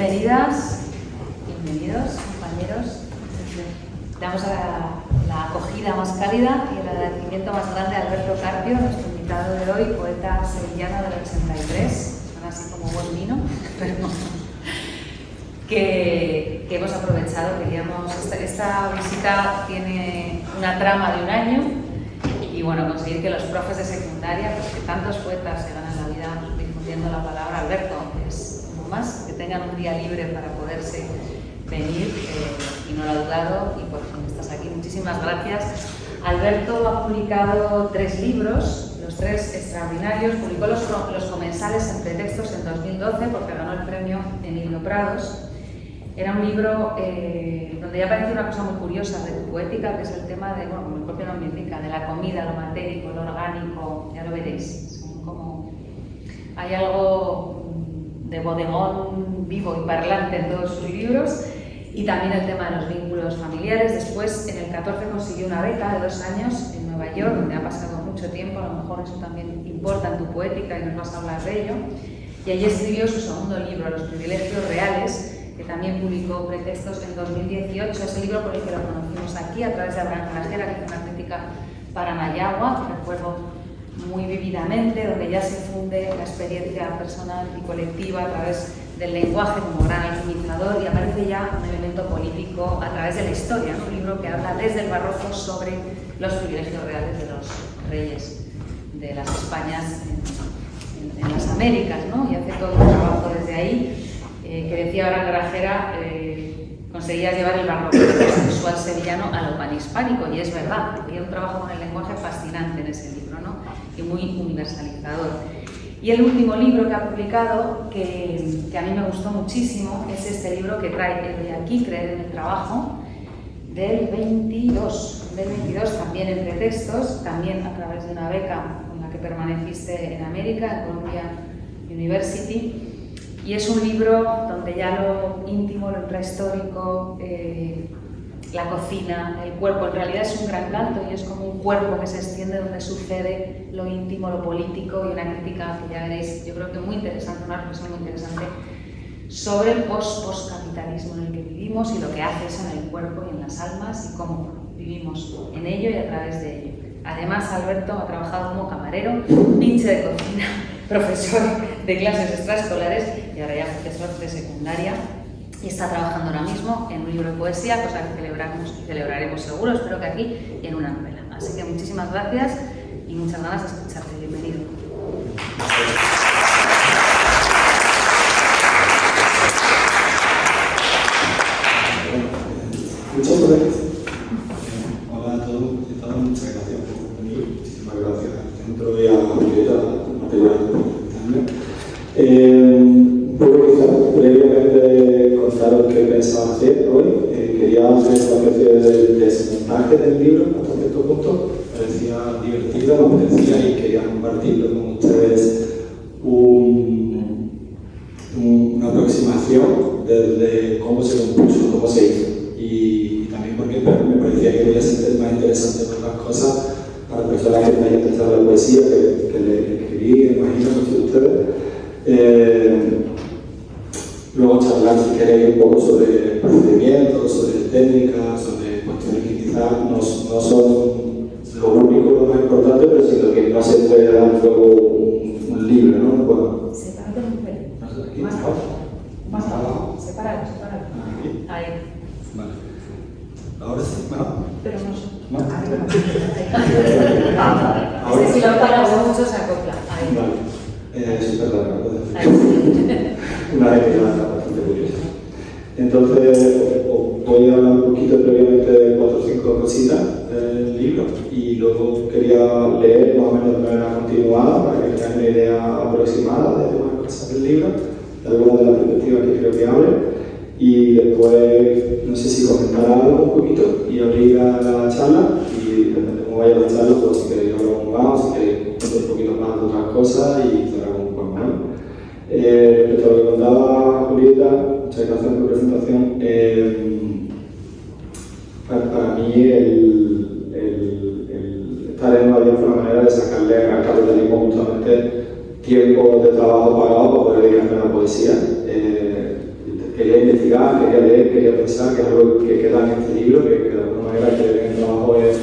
Bienvenidas, bienvenidos, compañeros. Damos la acogida más cálida y el agradecimiento más grande a Alberto Carpio, nuestro invitado de hoy, poeta sevillano del 83, suena así como buen vino, pero que hemos aprovechado. Esta visita tiene una trama de un año y bueno, conseguir que los profes de secundaria, pues que tantos poetas se ganan la vida difundiendo la palabra, Alberto, es uno más, que tengan un día libre para poderse venir y no lo ha dudado y por fin estás aquí. Muchísimas gracias. Alberto ha publicado 3 libros, los 3 extraordinarios. Publicó los comensales en pretextos en 2012 porque ganó el premio Emilio Prados. Era un libro donde ya aparece una cosa muy curiosa de tu poética, que es el tema de, bueno, como el propio nombre indica, de la comida, lo matérico, lo orgánico, ya lo veréis. Son como... Hay algo de bodegón vivo y parlante en todos sus libros, y también el tema de los vínculos familiares. Después, en el 14, consiguió una beca de 2 años en Nueva York, donde ha pasado mucho tiempo. A lo mejor eso también importa en tu poética y nos vas a hablar de ello. Y allí escribió su segundo libro, Los privilegios reales, que también publicó Pretextos en 2018. Es el libro por el que lo conocimos aquí, a través de Abraham Grajera, que hizo una crítica para Nayagua, que recuerdo muy vividamente, donde ya se funde la experiencia personal y colectiva a través del lenguaje como gran alquimizador, y aparece ya un elemento político a través de la historia, ¿no? Un libro que habla desde el barroco sobre los privilegios reales de los reyes de las Españas en las Américas, ¿no? Y hace todo un trabajo desde ahí. Que decía Abraham Grajera, conseguías llevar el barroco sexual sevillano a lo panhispánico, y es verdad, había un trabajo con el lenguaje fascinante en ese libro, ¿no? Y muy universalizador. Y el último libro que ha publicado, que a mí me gustó muchísimo, es este libro que trae de aquí, Creer en el trabajo, del 22, también en pretextos, también a través de una beca con la que permaneciste en América, en Columbia University. Y es un libro donde ya lo íntimo, lo intrahistórico, la cocina, el cuerpo, en realidad es un gran canto y es como un cuerpo que se extiende donde sucede lo íntimo, lo político, y una crítica que ya veréis, yo creo que muy interesante, una reflexión muy interesante sobre el post-capitalismo en el que vivimos y lo que hace eso en el cuerpo y en las almas y cómo vivimos en ello y a través de ello. Además, Alberto ha trabajado como camarero, pinche de cocina, profesor de clases extraescolares y ahora ya profesor de secundaria, y está trabajando ahora mismo en un libro de poesía, cosa que celebraremos seguro, espero que aquí, y en una novela. Así que muchísimas gracias y muchas ganas de escucharte. Bienvenido. Muchas gracias. Hola a todos y todas, muchas gracias por venir. Muchísimas gracias al centro y a Julieta, material. Bueno, previamente contaros qué pensaba hacer hoy. Quería hacer una especie de desmontaje del libro hasta cierto punto. Me parecía divertido, me apetecía y quería compartirlo con ustedes una aproximación desde cómo se compuso, cómo se hizo. Y también porque me parecía que podía ser más interesante por otras cosas para personas que están interesadas en la poesía, que le escribí, imagino, muchos de ustedes. Luego charlar, si queréis, un poco sobre procedimientos, sobre técnicas, sobre cuestiones que quizás no son lo único, lo más importante, pero sino que no se puede dar luego un libro, ¿no? Bueno, Sepárate un pelín. Más abajo. Más abajo. Sepáralo. Aquí. Ahí. Vale. Ahora sí, bueno. Pero no sé. ¿No? Ahora si lo paras mucho se acopla. Ahí. Vale. Súper larga, puede Ahí. Una actividad bastante curiosa. Entonces, os voy a hablar un poquito previamente de 4 o 5 cositas del libro y luego quería leer más o menos de manera continuada para que tengáis una idea aproximada de algunas cosas del libro, de algunas de las perspectivas que creo que hable, y después, no sé si comentar algo un poquito y abrir a la charla, y depende de cómo vaya la charla, pues si queréis hablar más, si queréis contar un poquito más de otras cosas y cerrar un poco más. Respecto a lo que contaba Julieta, muchas gracias por la presentación. Para mí estar en Nueva York fue una manera de sacarle al capitalismo justamente tiempo de trabajo pagado para poder dedicarme a la poesía. quería investigar, quería leer, quería pensar, que es algo que queda en este libro, que de alguna manera que en el trabajo es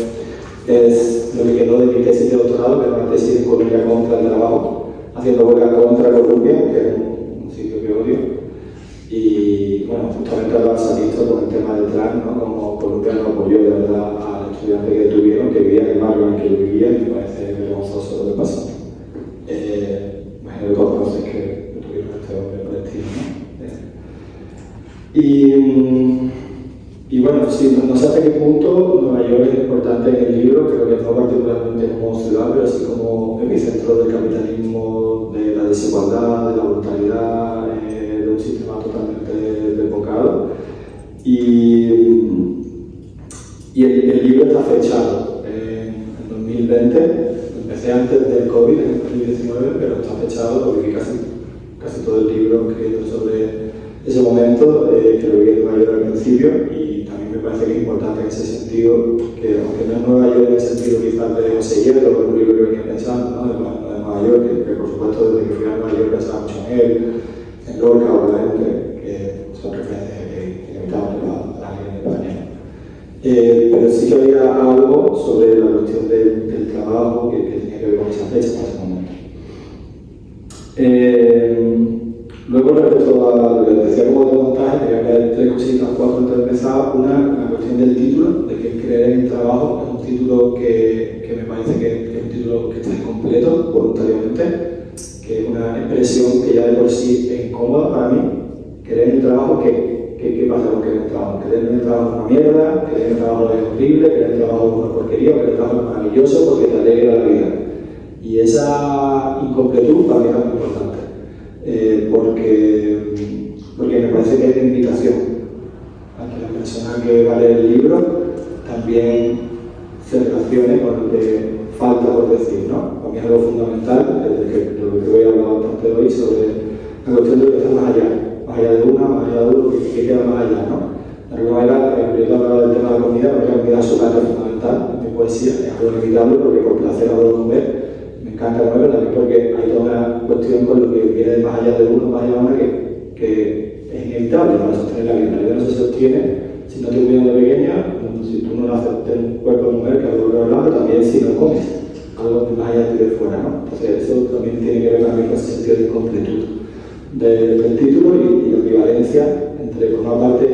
lo que quedó de mi tesis de doctorado, que es una tesis de Colombia contra el trabajo, haciendo huelga contra Colombia, que es un sitio que odio. Y bueno, justamente ahora se ha visto con el tema del trans, ¿no? Como Colombia no apoyó de verdad al estudiante que tuvieron, que vivía en Marlon, que yo vivía, y me parece vergonzoso lo que pasó. Imagino que todos conocen que tuvieron este hombre por el estilo, ¿no? Y bueno, sí, no sé hasta qué punto Nueva York es importante en el libro, creo que no particularmente como ciudad, pero sí como epicentro del capitalismo, de la desigualdad, de la brutalidad, de un sistema totalmente desbocado. Y el libro está fechado en 2020, empecé antes del COVID, en 2019, pero está fechado porque vi casi todo el libro escrito sobre ese momento, que lo vi en Nueva York al principio, y también me parece que es importante en ese sentido, que aunque no es Nueva York en el sentido quizás de José Hierro, un libro que venía pensando, ¿no? de Nueva York, que por supuesto desde que fui a Nueva York pensaba mucho en él, en Lorca, obviamente, que son referencias inevitables a la línea española. Pero sí que había algo sobre la cuestión del trabajo que tenía que ver con esa fecha en ese momento. Luego, respecto a lo que decía como de montaje, quería leer 3 cositas, 4 antes de empezar. Una, la cuestión del título, de que creer en el trabajo es un título que me parece que es un título que está incompleto voluntariamente, que es una expresión que ya de por sí es incómoda para mí. Creer en el trabajo, ¿qué pasa con creer en el trabajo? Creer en el trabajo es una mierda, creer en el trabajo es horrible, creer en el trabajo es una porquería, creer en el trabajo es maravilloso porque te alegra la vida. Y esa incompletud para mí es muy importante. Porque me parece que es una invitación a que la persona que va a leer el libro también se relacione con lo que falta por decir, ¿no? Para mí es algo fundamental, de lo que voy a hablar bastante hoy, sobre la cuestión de lo que está más allá de una, más allá de uno, que queda más allá, ¿no? De alguna manera, yo hablaba del tema de la comida, porque la comida es absolutamente fundamental en mi poesía, es algo inevitable porque por placer adoro comer. Me encanta comer, también porque hay toda una cuestión con lo que viene de más allá de uno, más allá de una, que es inevitable para sostener la vida. La vida no se sostiene si no te cuidas de pequeña, si tú no naces en un cuerpo de mujer, que es algo que hablando, también si no comes algo de más allá de fuera, ¿no? Entonces eso también tiene que ver también con ese sentido de incompletud del título y la ambivalencia entre, por una parte,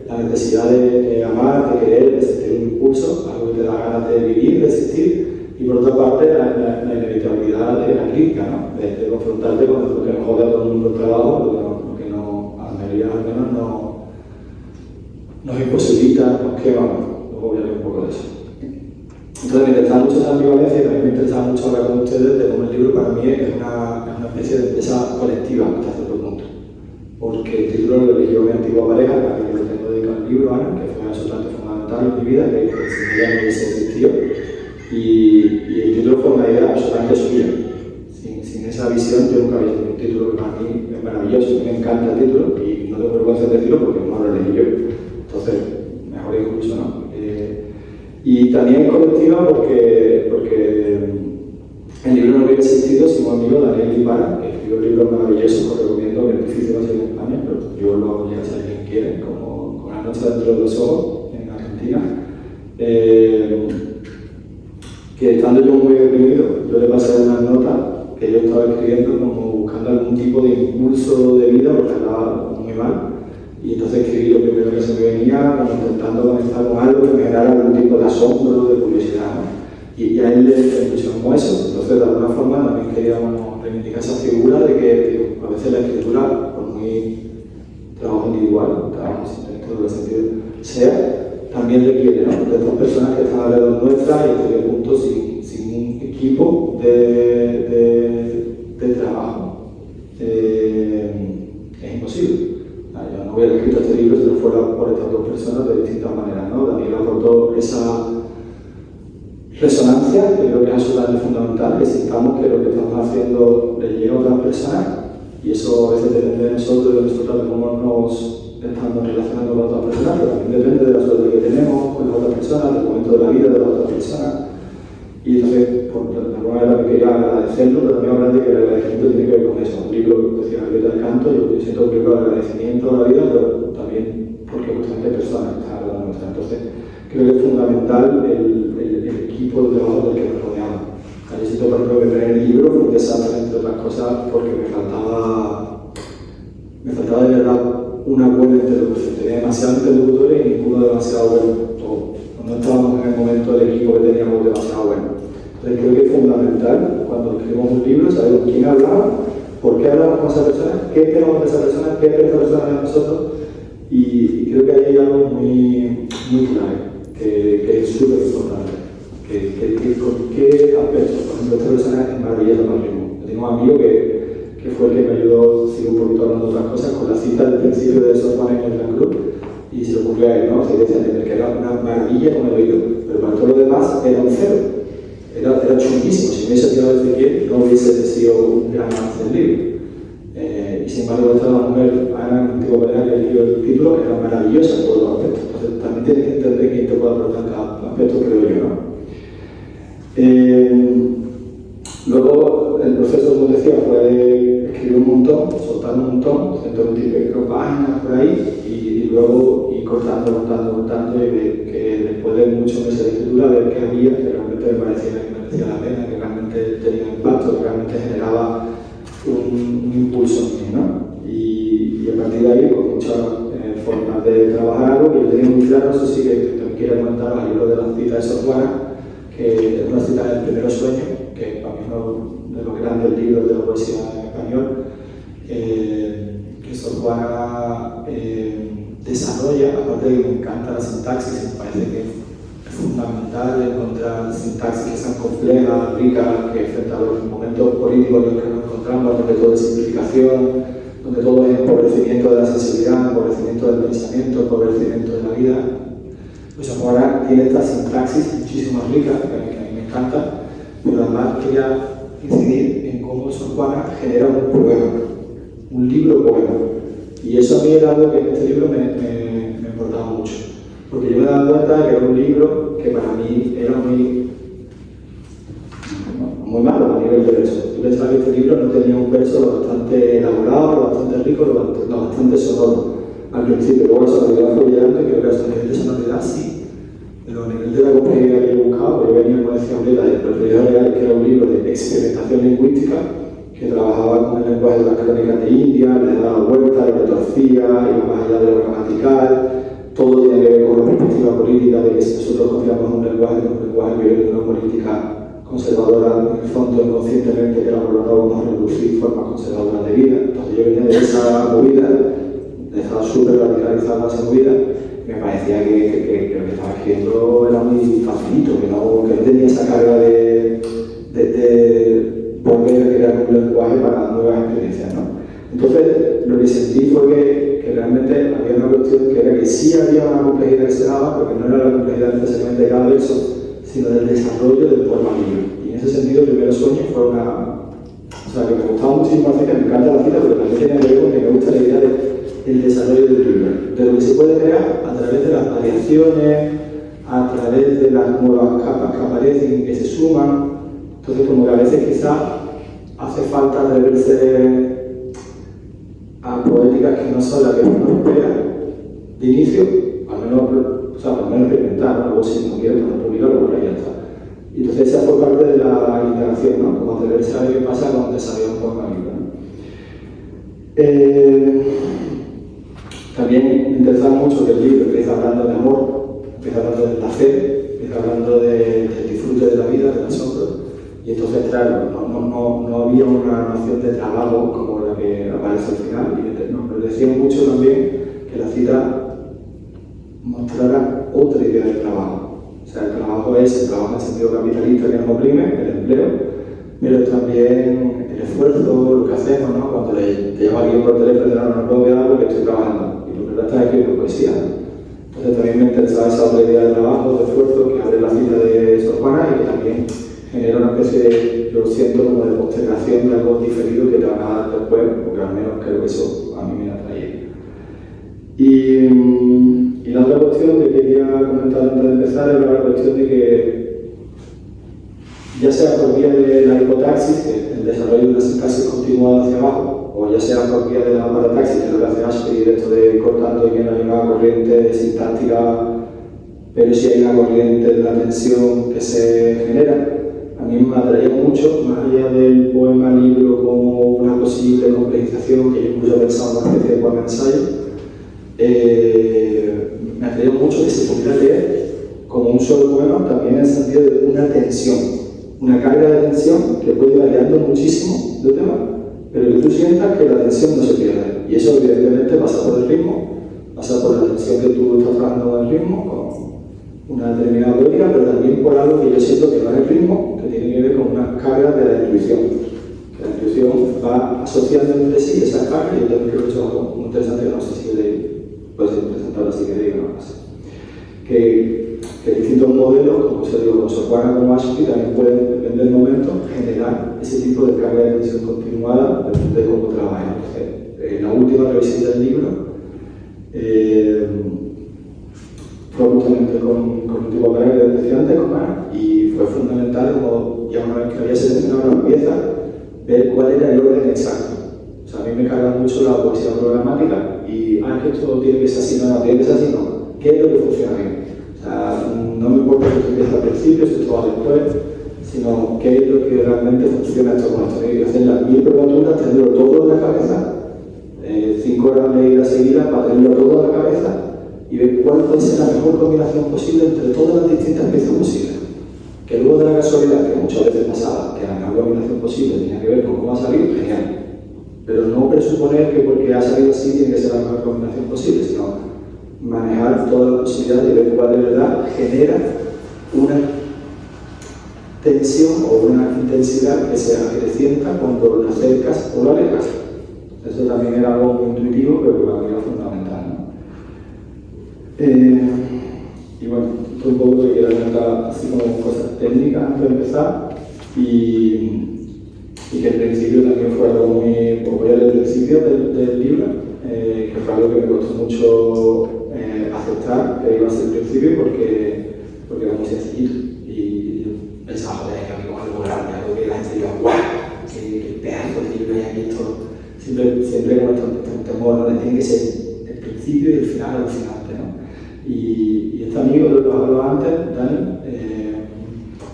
la necesidad de amar, de querer, de sentir un impulso, algo que te da ganas de vivir, de existir, y por otra parte la inevitabilidad de la crítica, ¿no? de confrontarte con lo que nos jode a todo el mundo el trabajo, lo que no, a la mayoría al menos nos imposibilita, nos quema. Luego voy a hablar un poco de eso. Entonces me interesaba mucho esa ambivalencia y también me interesaba mucho hablar con ustedes de cómo el libro para mí es una especie de empresa colectiva hasta cierto punto. Porque el título lo eligió mi antigua pareja, a la que le tengo dedicado al libro, Ana, que fue absolutamente fundamental en mi vida, que sin ella no hubiese existido. Y el título fue una idea absolutamente suya. Sin esa visión yo nunca había tenido un título que para mí es maravilloso, me encanta el título y no tengo vergüenza de decirlo porque no lo elegí yo. Entonces, mejor incluso, ¿no? Y también es colectiva porque el libro no hubiera existido sin un amigo, Daniel Ibarra, que escribió libros maravillosos, os recomiendo, que es difícil hacer en España, pero yo lo hago ya si alguien quiere, como Con la noche dentro de los ojos, en Argentina. Que estando yo muy deprimido, yo le pasé unas notas que yo estaba escribiendo como buscando algún tipo de impulso de vida porque estaba muy mal, y entonces escribí lo primero que se me venía, como intentando conectar con algo que me generara algún tipo de asombro, de curiosidad, ¿no? Y a él le entusiasmó eso. Entonces de alguna forma también queríamos reivindicar esa figura de que a veces la escritura, por muy trabajo individual, trabajo en todo el sentido sea, también requiere, ¿no? De dos personas que están alrededor nuestra y hasta qué punto sin un equipo de trabajo es imposible. Yo no hubiera escrito este libro si no fuera por estas dos personas de distintas maneras, ¿no? Daniel aportó esa resonancia, que creo que es absolutamente fundamental, que sintamos que lo que estamos haciendo le llega a otras personas, y eso a veces depende de nosotros, de cómo nos estamos relacionando con otras personas, pero también depende de la suerte que tenemos con las otras personas, del momento de la vida de las otras personas. Y entonces, por de alguna manera me quería agradecerlo, pero también hablar de que el agradecimiento tiene que ver con eso. Un libro, decía Violeta del Canto, yo siento un libro de agradecimiento a la vida, pero también porque justamente personas están hablando de nuestra. Entonces, creo que es fundamental el equipo de trabajo del que nos rodeamos. Yo siento, por ejemplo, que tener el libro fue un desastre, entre otras cosas, porque me faltaba de verdad una buena interlocución. Tenía demasiados interlocutores y ninguno demasiado bueno. No estábamos en el momento del equipo que teníamos demasiado bueno. Entonces creo que es fundamental, cuando escribimos un libro, saber con quién hablamos, por qué hablamos con esa persona, qué esperamos de esa persona, qué espera esa persona de nosotros. Y creo que ahí hay algo muy clave, que es súper importante. ¿Con qué aspectos? Por ejemplo, esta persona es maravillosa para el ritmo. Yo tengo un amigo que fue el que me ayudó, sigo un poquito hablando de otras cosas, con la cita del principio de esos panes en el Gran Club. Y se lo ocurrió a él, ¿no? Se decía que era una maravilla con el oído, pero para todo lo demás era un cero. Era chunguísimo. Si me hubiese tirado desde pie, no hubiese sido un gran avance del libro. Y sin embargo, esta mujer, Ana Antigua, que eligió el título, era maravillosa en todos los aspectos. Entonces, también tienes que entender quién te puede aportar cada aspecto, creo yo, ¿no? Luego, el proceso, como decía, fue de escribir un montón, soltar un montón, 120 páginas por ahí, y luego ir cortando, y ver que después de muchos meses de escritura, ver que había, que realmente me parecía que merecía la pena, que realmente tenía impacto, que realmente generaba un impulso en mí, ¿no? Y a partir de ahí, pues muchas formas de trabajar algo que yo tenía muy claro. Eso sí que también quiero comentar al libro de la cita de Sor Juana, que es una cita del Primero Sueño, que para mí es uno de los grandes libros de la poesía en español, que Sor Juana desarrolla, aparte de que me encanta la sintaxis, me parece que es fundamental encontrar sintaxis que sean complejas, ricas, que frente a los momentos políticos en los que nos encontramos, donde todo es simplificación, donde todo es empobrecimiento de la sensibilidad, empobrecimiento del pensamiento, empobrecimiento de la vida. Pues Sor Juana tiene esta sintaxis muchísimo más rica, que a mí me encanta, pero además quería incidir en cómo Sor Juana genera un poema, un libro poema. Y eso a mí era algo que en este libro me importaba mucho, porque yo me daba cuenta de que era un libro que para mí era muy malo a nivel de verso. Yo pensaba que este libro no tenía un verso lo bastante elaborado, lo bastante rico, lo bastante sonoro al principio. Luego la sonoridad fue llegando y creo que a nivel de sonoridad sí. Pero a nivel de la complejidad que yo buscaba, pues yo venía, como decía Violeta, de Perfidia Real, que era un libro de experimentación lingüística, que trabajaba con el lenguaje de las crónicas de India, le daba vueltas, le torcía, iba más allá de lo gramatical. Todo tiene que ver con la perspectiva política, de que si nosotros confiamos en un lenguaje que viene de una política conservadora, en el fondo inconscientemente, que por lo tanto vamos a reducir formas conservadoras de vida. Entonces yo venía de esa movida, estaba súper radicalizada esa movida. Me parecía que lo que estaba escribiendo era muy facilito, que no tenía esa carga de volver a crear un lenguaje para nuevas experiencias, ¿no? Entonces, lo que sentí fue que realmente había una cuestión que era que sí había una complejidad que se daba, porque no era la complejidad necesariamente de cada verso, sino del desarrollo del poema libro. Y en ese sentido, el Primero Sueño fue una... O sea, que me gustaba muchísimo la cita, me encanta la cita, pero también tenía que ver con que me gusta la idea del desarrollo del libro, de lo que se puede crear a través de las variaciones, a través de las nuevas capas que aparecen y que se suman. Entonces, como que a veces quizás hace falta atreverse a poéticas que no son las que uno espera de inicio, al menos experimentar, ¿no? Luego si no quiero no publicarlo, pues ya está. Y entonces esa fue parte de la interacción, ¿no? Como atreverse a ver qué pasa cuando desarrolla un poema libro, ¿no? También me interesaba mucho que el libro empieza hablando de amor, empieza hablando del placer, empieza hablando del disfrute de la vida, del asombro. Y entonces, claro, no había una noción de trabajo como la que aparece al final. Y nos decía mucho también que la cita mostrara otra idea del trabajo. O sea, el trabajo es el trabajo en sentido capitalista que nos oprime, el empleo, pero también el esfuerzo, lo que hacemos, ¿no? Cuando te llama alguien por teléfono y te no puedo quedar porque estoy trabajando. Y lo que estás escribiendo poesía. Entonces también me interesaba esa otra idea de trabajo, de esfuerzo que abre la cita de Sor Juana y que también genera una especie de, yo siento, como de postergación de algo diferido que te van a dar después, porque al menos creo que eso a mí me atraía. Y la otra cuestión que quería comentar antes de empezar era la cuestión de que ya sea por vía de la hipotaxis, que es el desarrollo de una sintaxis continuada hacia abajo, o ya sea por vía de la parataxis, que es lo que hace Ashby, esto de cortando y que no hay una corriente sintáctica, pero sí hay una corriente de la tensión que se genera. A mí me atraía mucho, más allá del poema libro como una posible complejización, que yo incluso he pensado en una especie de poema ensayo, me atraía mucho que se pudiera leer como un solo poema, también en el sentido de una tensión, una carga de tensión que puede ir variando muchísimo de tema, pero que tú sientas que la tensión no se pierde. Y eso evidentemente pasa por el ritmo, pasa por la tensión que tú estás trabajando con el ritmo, con una determinada teoría, pero también por algo que yo siento que no es el ritmo, que tiene que ver con unas cargas de la intuición. Que la intuición va asociando entre sí esas cargas, y yo también creo que eso es algo muy interesante, que no sé si puede ser presentado así que digo, no sé. Que distintos modelos, como se digo, como Sofía como Ashby, también pueden, depende del momento, generar ese tipo de carga de tensión continuada, depende de cómo trabajen. En la última revisión del libro, fue justamente con un tipo de carga que decía antes, y fue fundamental, como ya una vez que había seleccionado una pieza, ver cuál era el orden exacto. O sea, a mí me carga mucho la poesía programática y, que esto tiene que ser así, no, tiene que ser así, no. ¿Qué es lo que funciona bien? O sea, no me importa si empieza al principio, si esto va después, sino qué es lo que realmente funciona esto con esto. Hay que hacer las 1000 probaturas, tenerlo todo en la cabeza, 5 horas leídas seguidas para tenerlo todo en la cabeza y ver cuál puede ser la mejor combinación posible entre todas las distintas piezas posibles. Que luego de la casualidad, que muchas veces pasaba, que la mejor combinación posible tenía que ver con cómo ha salido, genial. Pero no presuponer que porque ha salido así tiene que ser la mejor combinación posible, sino manejar todas las posibilidades y ver cuál de verdad genera una tensión o una intensidad que se acrecienta cuando la acercas o la alejas. Eso también era algo muy intuitivo, pero que para mí era fundamental, ¿no? Y bueno, esto es un poco que quiero comentar así como cosas técnicas antes de empezar y que el principio también fue algo muy... Pues voy a leer el principio del libro, que fue algo que me costó mucho aceptar que iba a ser el principio porque era muy sencillito y yo pensaba, joder, que había algo grande, algo que la gente diga, ¡guau! ¡Qué pedazo de libro hay aquí! Esto siempre como estos temor, donde tiene que ser el principio y el final alucinante, ¿no? Y este amigo de lo que hablaba antes, Dani,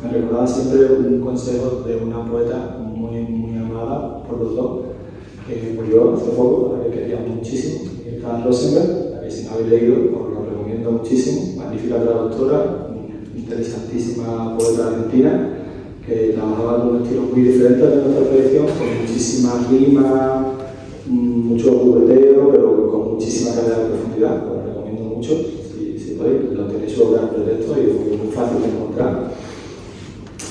me recordaba siempre un consejo de una poeta muy amada por los dos, que murió hace poco, la que quería muchísimo, Mirta Rosenberg, la que si no habéis leído os lo recomiendo muchísimo, magnífica traductora, interesantísima poeta argentina, que trabajaba con un estilo muy diferente de nuestra tradición, con muchísimas rimas, mucho jugueteo, pero con muchísima calidad de profundidad. Os lo recomiendo mucho, si podéis, lo tenéis sobre el pretexto y es muy fácil de encontrar.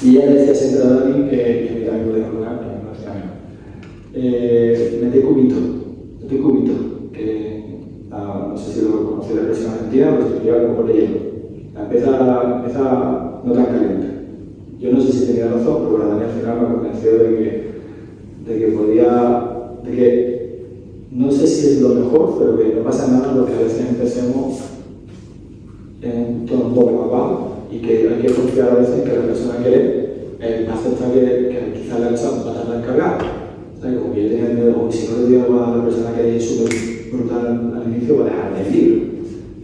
Y ella decía siempre a Dani que mi amigo de Jornal, que me conocía menos. Mete cubito, que no sé si lo conocéis la expresión argentina, pero se lleva como por leyendo. Empieza no tan caliente. Yo no sé si tenía razón, pero Dani al final me convenció de que no sé si es lo mejor, pero que no pasa nada porque a veces empecemos en un tono un poco más bajo y que hay que confiar a veces en que la persona que lee acepta que quizás la cosa va a tardar en cargar. ¿Sabes? Como que yo tenía miedo, o si no le digo a la persona que lee súper brutal al inicio, va a dejar de libro.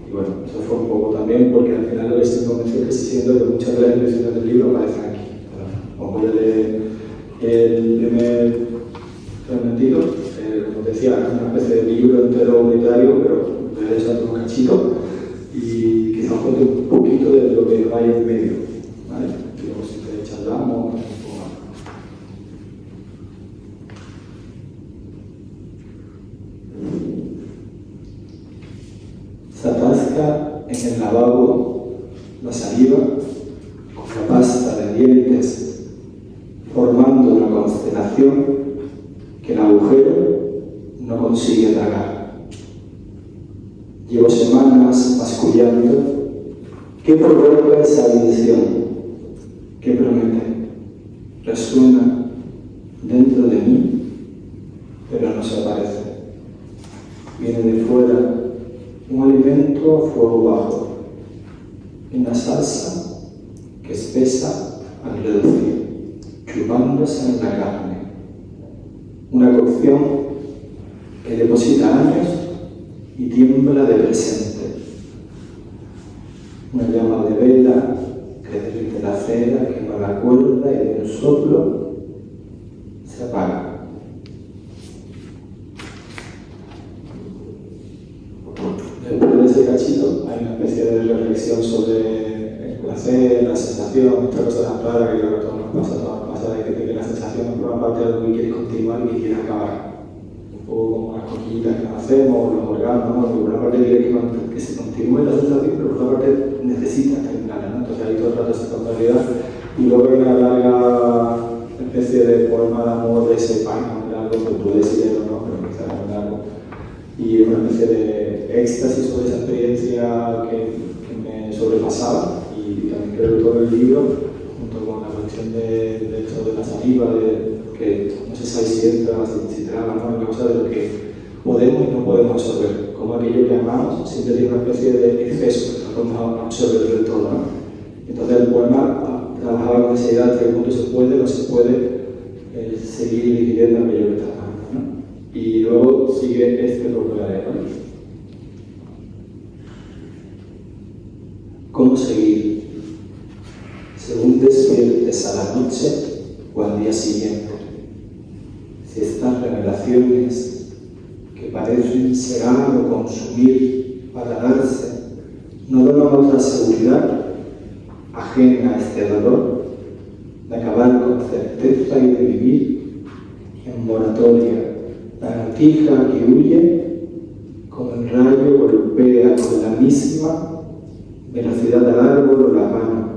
Y bueno, eso fue un poco también porque al final lo que estoy convencido es que sí siento que muchas de las impresiones del libro aparecen aquí. Os voy a leer el primer fragmentito, como decía, es una especie de libro entero unitario, pero voy a dejar un cachito y quizás os cuente un poquito de lo que hay en medio, ¿vale? Y luego si te charlamos, un poco más. Se atasca en el lavabo la saliva con la pasta de dientes, formando una constelación que el agujero no consigue tragar. Llevo semanas mascullando. ¿Qué provoca esa visión? ¿Qué promete? Resuena dentro de mí, pero no se aparece. Viene de fuera un alimento a fuego bajo, una salsa que espesa al reducir. formándose en la carne. Una cocción que deposita años y tiembla de presente. Una llama de vela que derrite la cera, quema la cuerda y de un soplo se apaga. Después de ese cachito hay una especie de reflexión sobre el placer, la sensación, esta cosa tan rara que creo que a todos nos pasa de que la sensación forma parte de algo que quieres continuar y que quieres acabar. Un poco como las cosquillitas que nos hacemos, los orgasmos, que por una parte quieres que se continúe la sensación, pero por otra parte necesitas terminarla, ¿no? Entonces hay todo el rato esa contrariedad. Y luego hay una larga especie de poema de amor de ese paño, algo que puede ser o no, pero quizás es largo. Y una especie de éxtasis sobre esa experiencia que me sobrepasaba. Y también creo que todo el libro, junto con la cuestión de esto de la saliva, de que no se sabe si entra, si traga, ¿no? Una cosa de lo que podemos y no podemos absorber. Como aquello que amamos siempre tiene una especie de exceso, no podemos absorber del todo, ¿no? Entonces el poema trabajaba con esa idea de que el mundo se puede o no se puede seguir digiriendo aquello que está amando, ¿no? Y luego sigue este problema, ¿no? ¿Cómo seguir? Según despiertes a la noche o al día siguiente. Si estas revelaciones que parecen cegar o consumir para darse no dan otra seguridad ajena a este dolor de acabar con certeza y de vivir en moratoria. La lagartija que huye, como el rayo golpea con la misma velocidad al árbol o la mano,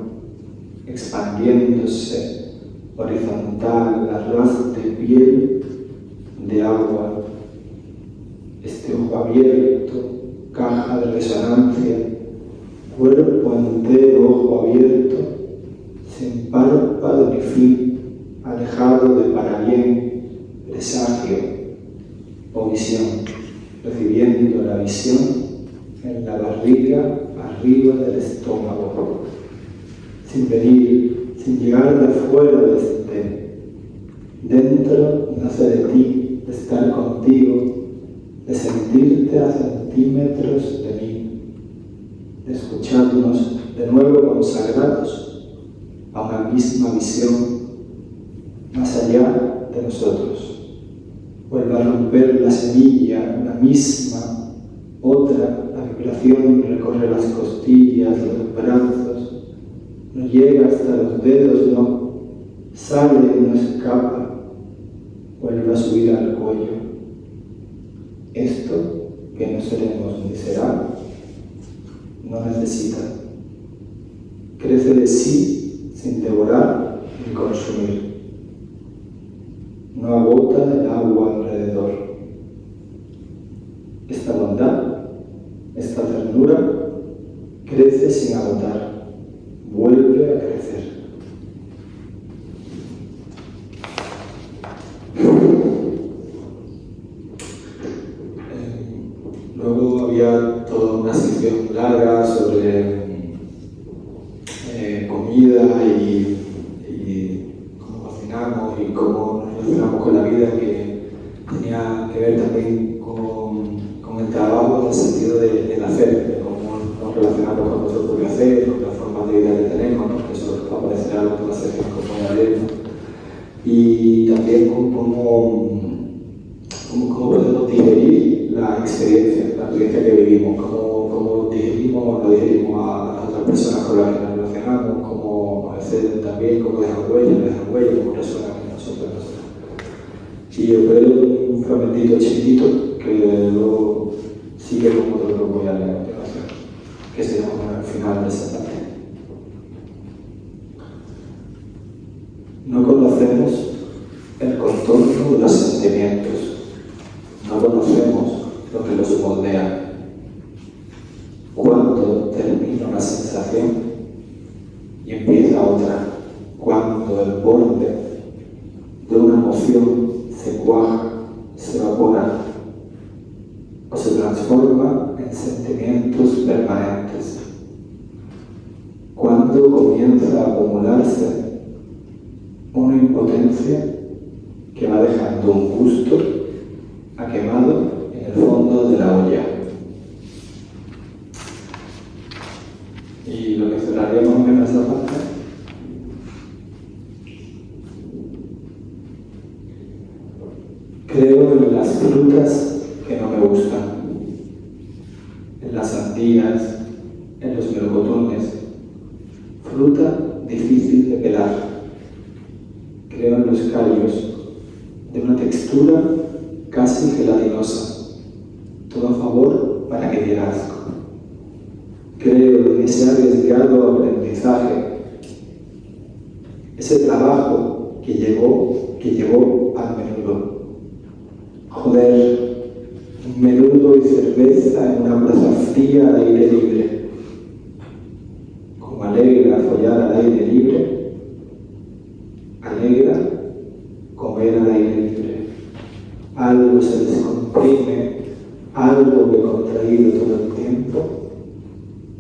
expandiéndose horizontal a ras de piel de agua. Este ojo abierto, caja de resonancia, cuerpo entero, ojo abierto, sin párpado ni fin, alejado de parabién, presagio o visión, recibiendo la visión en la barriga arriba del estómago, sin venir, sin llegar de fuera desde dentro, nace de ti, de estar contigo, de sentirte a centímetros de mí, de escucharnos de nuevo consagrados a una misma visión más allá de nosotros. Vuelve a romper la semilla, la misma, otra, la vibración recorre las costillas, los brazos, no llega hasta los dedos, no, sale y no escapa, vuelve a subir al cuello. Esto, que no seremos ni será, no necesita. Crece de sí sin devorar ni consumir. No agota el agua alrededor. Esta bondad, esta ternura, crece sin agotar, vuelve a crecer. Luego había toda una sección larga sobre comida y cómo cocinamos y cómo nos relacionamos con la vida, que tenía que ver también con el trabajo en el sentido del hacer, de cómo nos relacionamos con nuestro propio hacer, con las formas de vida que tenemos, ¿no? Que eso va a parecer algo que va a ser como la ley, ¿no? Y también con cómo podemos digerir la experiencia que vivimos, cómo lo digerimos a las otras personas con las que nos relacionamos, cómo acceden también, cómo dejan huella, cómo resuenan en nosotros. Y yo creo un fragmentito chiquitito que luego sigue como otro que voy a leer a continuación, que se llama al final de esa parte. No conocemos el contorno de los sentimientos, no conocemos lo que los moldea. Cuando termina una sensación y empieza otra, cuando el borde de una emoción se cuaja, se evapora o se transforma en sentimientos permanentes. Cuando comienza a acumularse una impotencia violencia que va dejando un gusto a quemado en el fondo de la olla. Y lo que cerraría más o menos esa parte. Creo en las frutas que no me gustan, en las sandías, en los melocotones, fruta difícil de pelar. Creo en los callos, de una textura casi gelatinosa, todo a favor para que diera asco. Creo en ese arriesgado aprendizaje, ese trabajo que llevó al menudo. Joder, un menudo y cerveza en una plaza fría al aire libre. Como alegra follar al aire libre, alegra comer al aire libre. Algo se descomprime, algo que contraído todo el tiempo,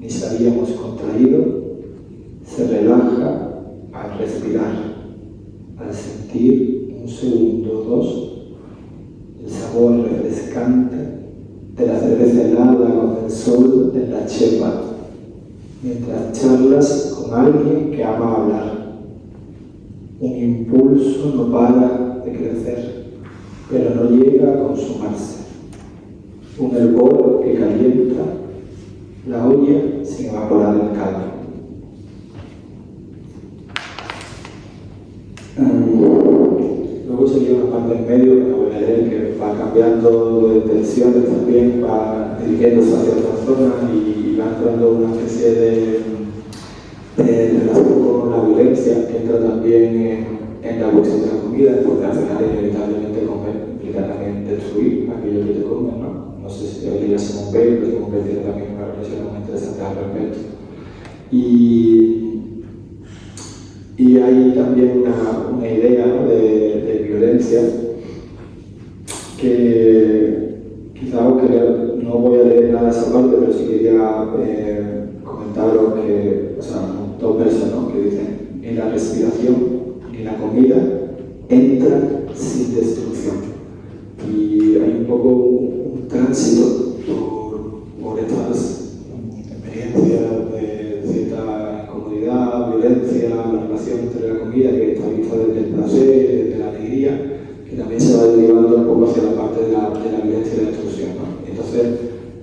ni sabíamos contraído, se relaja al respirar, al sentir un segundo o dos el sabor refrescante de la cerveza helada con el sol en la chepa, mientras charlas con alguien que ama hablar. Un impulso no para de crecer, pero no llega a consumarse. Un hervor que calienta la olla sin evaporar el caldo. Luego sería una parte en medio que no voy a leer, que va cambiando de tensiones también, va dirigiéndose hacia otra zona y va entrando una especie de relación con la violencia que entra también en la cuestión de la comida, porque al final inevitablemente comer implica también destruir aquello que te comes, ¿no? No sé si hoy día Simón Weil, pero Simón Weil tiene también una reflexión muy interesante al respecto. Y hay también una idea, ¿no?, de violencia que quizá no voy a leer nada de esa parte, pero sí quería comentaros que, o sea, dos versos, ¿no?, que dicen: ni la respiración ni la comida entran sin destrucción. Y hay un poco un tránsito por estas experiencias de cierta incomodidad, violencia, la relación entre la comida que está vista desde el placer, desde la alegría, que también se va derivando un poco hacia la parte de la violencia y la destrucción, ¿no? Entonces,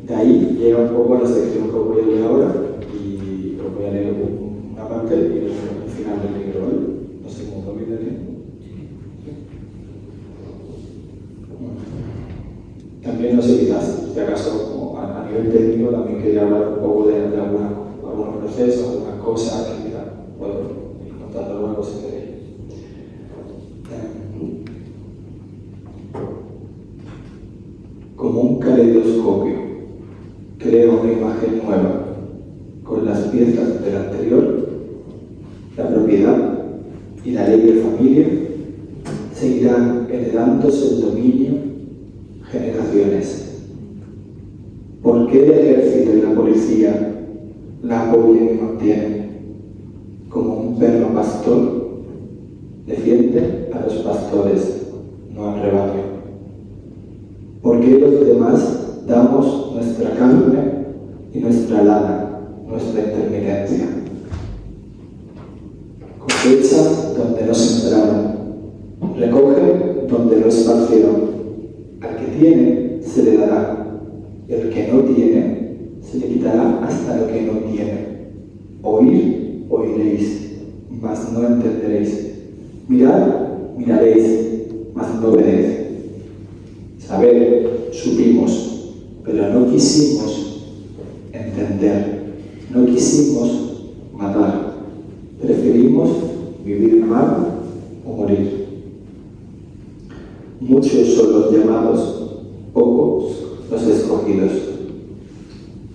de ahí llega un poco a la sección que os voy a leer ahora, y os voy a leer una parte y luego un final del libro, ¿vale? No sé cómo también de tiempo. También no sé, quizás, si acaso, a nivel técnico, también quería hablar un poco de algunos procesos, algunas cosas que quizás puedo ir contando luego si queréis. Como un caleidoscopio, creo una imagen nueva, con las piezas del anterior, la propiedad y la ley de familia seguirán heredándose el dominio generaciones. ¿Por qué el ejército y la policía la apoyan y mantienen? Como un perro pastor defiende a los pastores, no al rebaño. ¿Por qué los demás damos nuestra carne y nuestra lana, nuestra intermitencia? Cosechan donde no sembraron, recogen donde no esparcieron. Al que tiene se le dará, y al que no tiene se le quitará hasta lo que no tiene. Oír, oiréis, mas no entenderéis. Mirad, miraréis, mas no veréis. Saber, supimos, pero no quisimos entender, no quisimos matar. Preferimos vivir mal o morir. Muchos son los llamados, pocos los escogidos.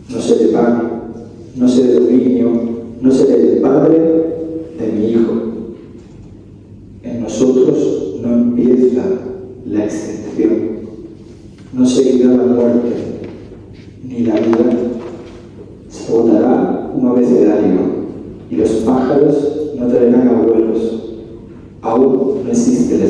No seré pan, no seré dominio, no seré el padre de mi hijo. En nosotros no empieza la extinción, no seguirá la muerte, ni la vida. Se botará un abecedario, y los pájaros no traerán abuelos. Aún no existe el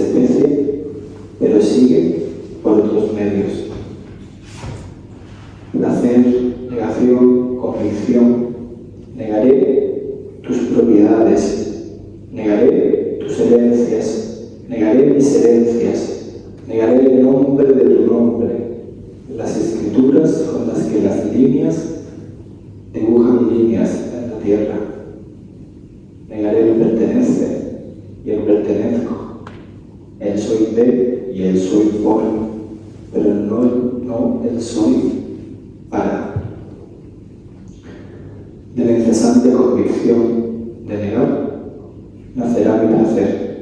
Negaré mis herencias, negaré el nombre de tu nombre, las escrituras con las que las líneas dibujan líneas en la tierra. Negaré el pertenece y el pertenezco, el soy de y el soy por, pero no el soy para. De la incesante convicción de negar, nacerá mi placer.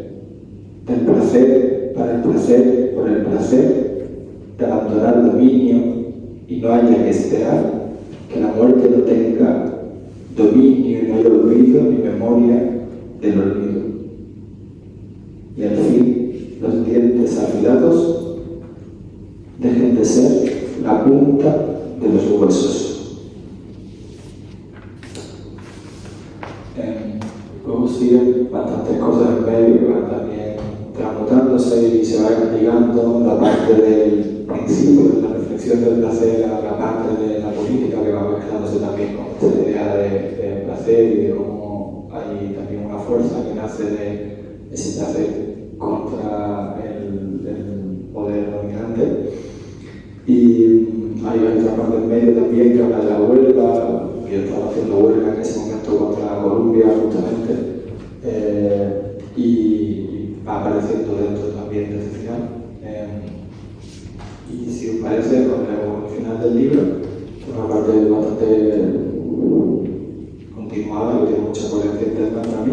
Del placer para el placer por el placer, de abandonar el dominio y no haya que esperar que la muerte no tenga dominio y no haya olvido ni memoria del olvido. Y al fin, los dientes afilados dejen de ser la punta de los huesos. Luego siguen bastantes cosas en medio que van también transmutándose y se va ligando la parte del principio de la reflexión del placer a la parte de la política que va mezclándose también con esta idea de placer y de cómo hay también una fuerza que nace de ese placer contra el poder dominante. Y hay otra parte en medio también que habla de la huelga. Yo estaba haciendo huelga en ese momento contra Colombia justamente, y va apareciendo dentro también de ese final. Y si os parece, os leo el final del libro, que es una parte bastante continuada, que tiene mucha coherencia interna para mí.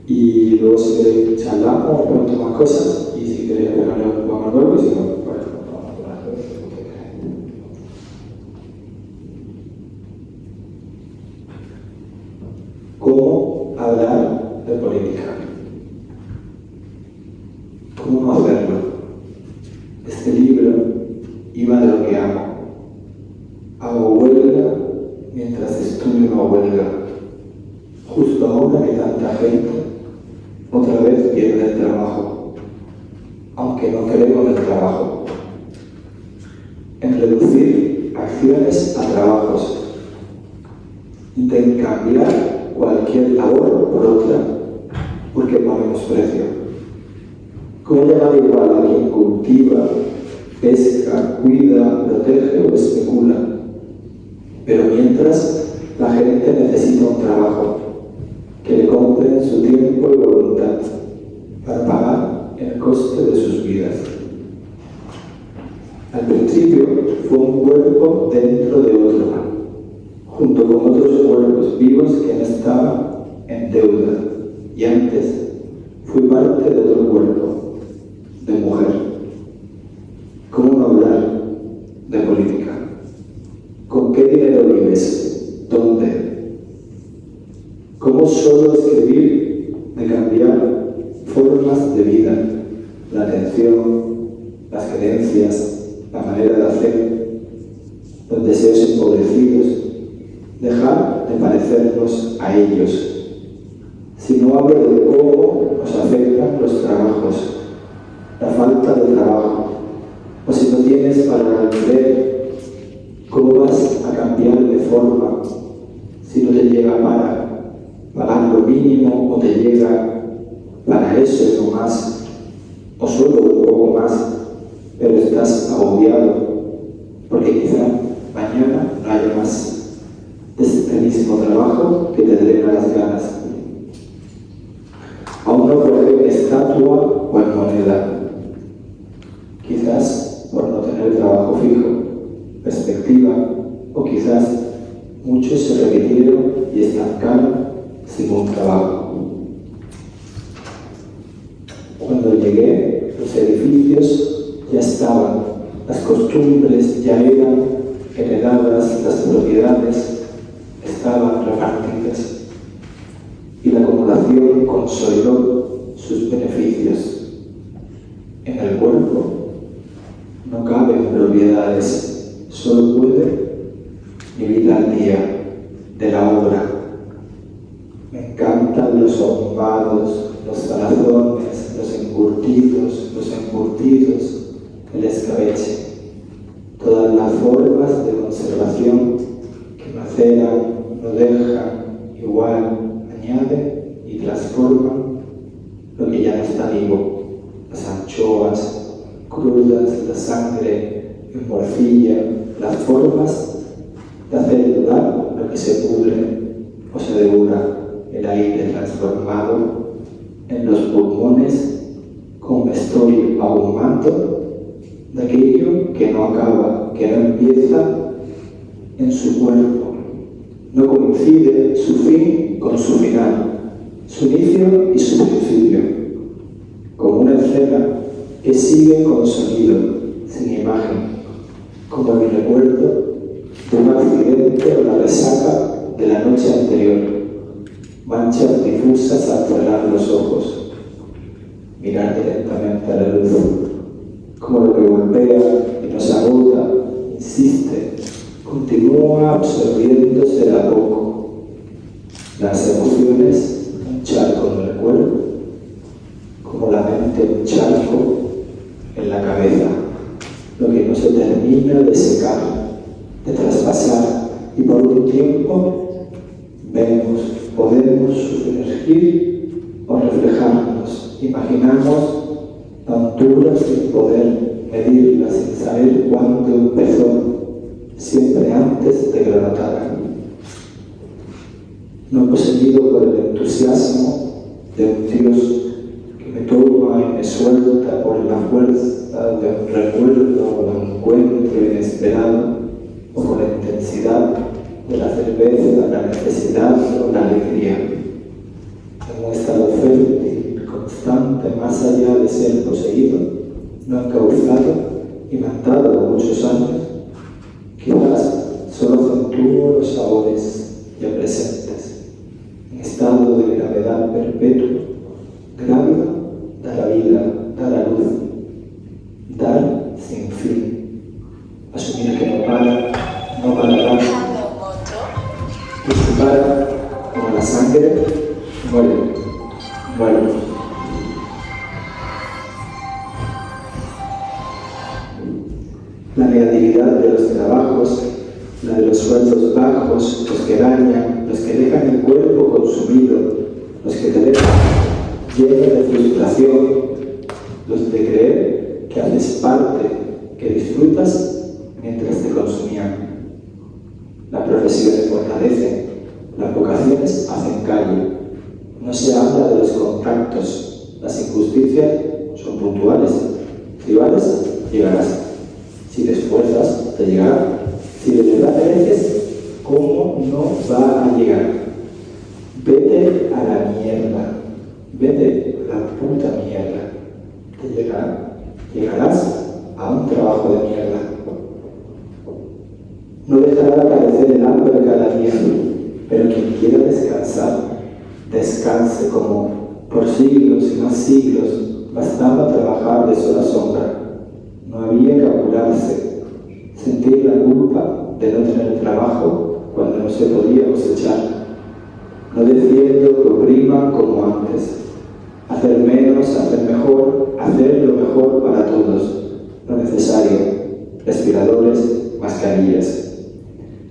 Y luego si queréis charlamos, os pregunto más cosas, y si queréis pegarle un poco más luego, y si no, pues vamos a hablar. ¿Cómo hablar de política? ¿Cómo no hacerlo? Este libro iba de lo que amo. Hago huelga mientras estudio una huelga. Justo ahora que tanta gente otra vez pierde el trabajo, aunque no creo en el trabajo. En reducir acciones a trabajos. Intercambiar cualquier labor por otra, porque ponemos precio. ¿Cómo llamar igual a quien cultiva, pesca, cuida, protege o especula? Pero mientras la gente necesita un trabajo que le compre su tiempo y voluntad para pagar el coste de sus vidas. Al principio fue un cuerpo dentro de otro, junto con otros cuerpos vivos que no estaban en deuda, y antes fui parte de otro cuerpo, de mujer. ¿Cómo no hablar de política? ¿Con qué dinero vives? ¿Dónde? ¿Cómo solo escribir de cambiar formas de vida, la atención, las creencias, la manera de hacer, los deseos empobrecidos? Dejar de parecernos a ellos. Si no hablo de cómo nos afectan los trabajos, la falta de trabajo, o si no tienes para el alquiler, ¿cómo vas a cambiar de forma si no te llega para pagar lo mínimo o te llega para eso y no más, o solo un poco más, pero estás agobiado porque quizá mañana no haya más de este mismo trabajo que te drena las ganas? Aún no por en estatua o en moneda, quizás por no tener trabajo fijo, perspectiva, o quizás muchos se repitieron y estancaron sin un trabajo. Cuando llegué, los edificios ya estaban, las costumbres ya eran heredadas, las propiedades estaban repartidas y la acumulación consolidó sus beneficios. En el cuerpo no caben propiedades, solo puede vivir al día de la obra. Me encantan los ahumbados, los salazones, los encurtidos, el escabeche, todas las formas de conservación que maceran, no dejan, igual, añaden y transforman lo que ya no está vivo. anchoas, crudas, la sangre en morcilla, las formas de hacer dudar lo que se pudre o se devora, el aire transformado en los pulmones, como estoy ahumando de aquello que no acaba, que no empieza en su cuerpo. No coincide su fin con su final, su inicio y su principio, como una escena que sigue con sonido, sin imagen, como el recuerdo de un accidente o la resaca de la noche anterior, manchas difusas al cerrar los ojos, mirar directamente a la luz, como lo que golpea y nos agota, insiste, continúa absorbiéndose de a poco. Las emociones, un charco en el cuerpo, como la mente, un charco en la cabeza, lo que no se termina de secar, de traspasar, y por un tiempo vemos, podemos sumergir o reflejarnos, imaginamos alturas sin poder medirlas, sin saber cuándo empezó, siempre antes de que lo notaran. No poseído por el entusiasmo de un Dios que me toma y me suelta por la fuerza de un recuerdo o de un encuentro inesperado, o por la intensidad de la cerveza, la necesidad o la alegría. En un estado fértil, constante, más allá de ser poseído, no encauzado y mandado muchos años, quizás solo acentúo los sabores ya presentes, en estado de gravedad perpetua, grávido, da la vida, da la luz, dar sin fin, asumir que no para, no parará, que se para como la sangre, muere, muere. La negatividad de los trabajos, la de los sueldos bajos, los que dañan, los que dejan el cuerpo consumido, los que te dejan lleno de frustración, los de creer que haces parte, que disfrutas mientras te consumían. Las profesiones fortalecen, las vocaciones hacen calle. No se habla de los contactos, las injusticias son puntuales. Si vales, llegarás. Si te esfuerzas, te llegará. Si de verdad mereces, ¿cómo no va a llegar? Vete a la mierda. Vete a la puta mierda. Te llegará. Llegarás a un trabajo de mierda. No dejará de aparecer el hambre cada día, pero quien quiera descansar, descanse como por siglos y más siglos bastaba trabajar de sol a sombra. No había que apurarse, sentir la culpa de no tener trabajo cuando no se podía cosechar, no defiendo que opriman como antes, hacer menos, hacer mejor, hacer lo mejor para todos, lo necesario, respiradores, mascarillas.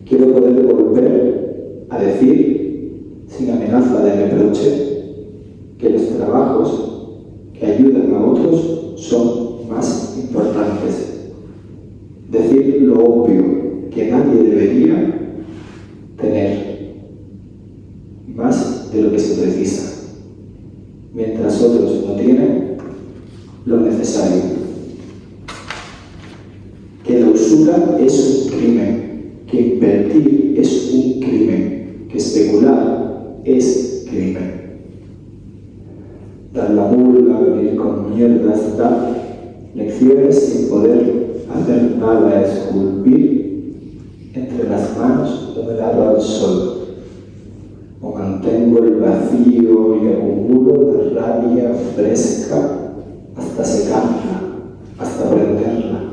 Quiero poder volver a decir, sin amenaza de reproche, que los trabajos que ayudan a otros son más importantes. Decir lo obvio, que nadie debería tener más de lo que se precisa, mientras otros no tienen lo necesario. Que la usura es un crimen, que invertir es un crimen, que especular es crimen. Dar la burla, venir con mierdas, dar lecciones sin poder hacer nada, esculpir entre las manos donde lado al sol. O mantengo el vacío y acumulo la rabia fresca hasta secarla, hasta prenderla.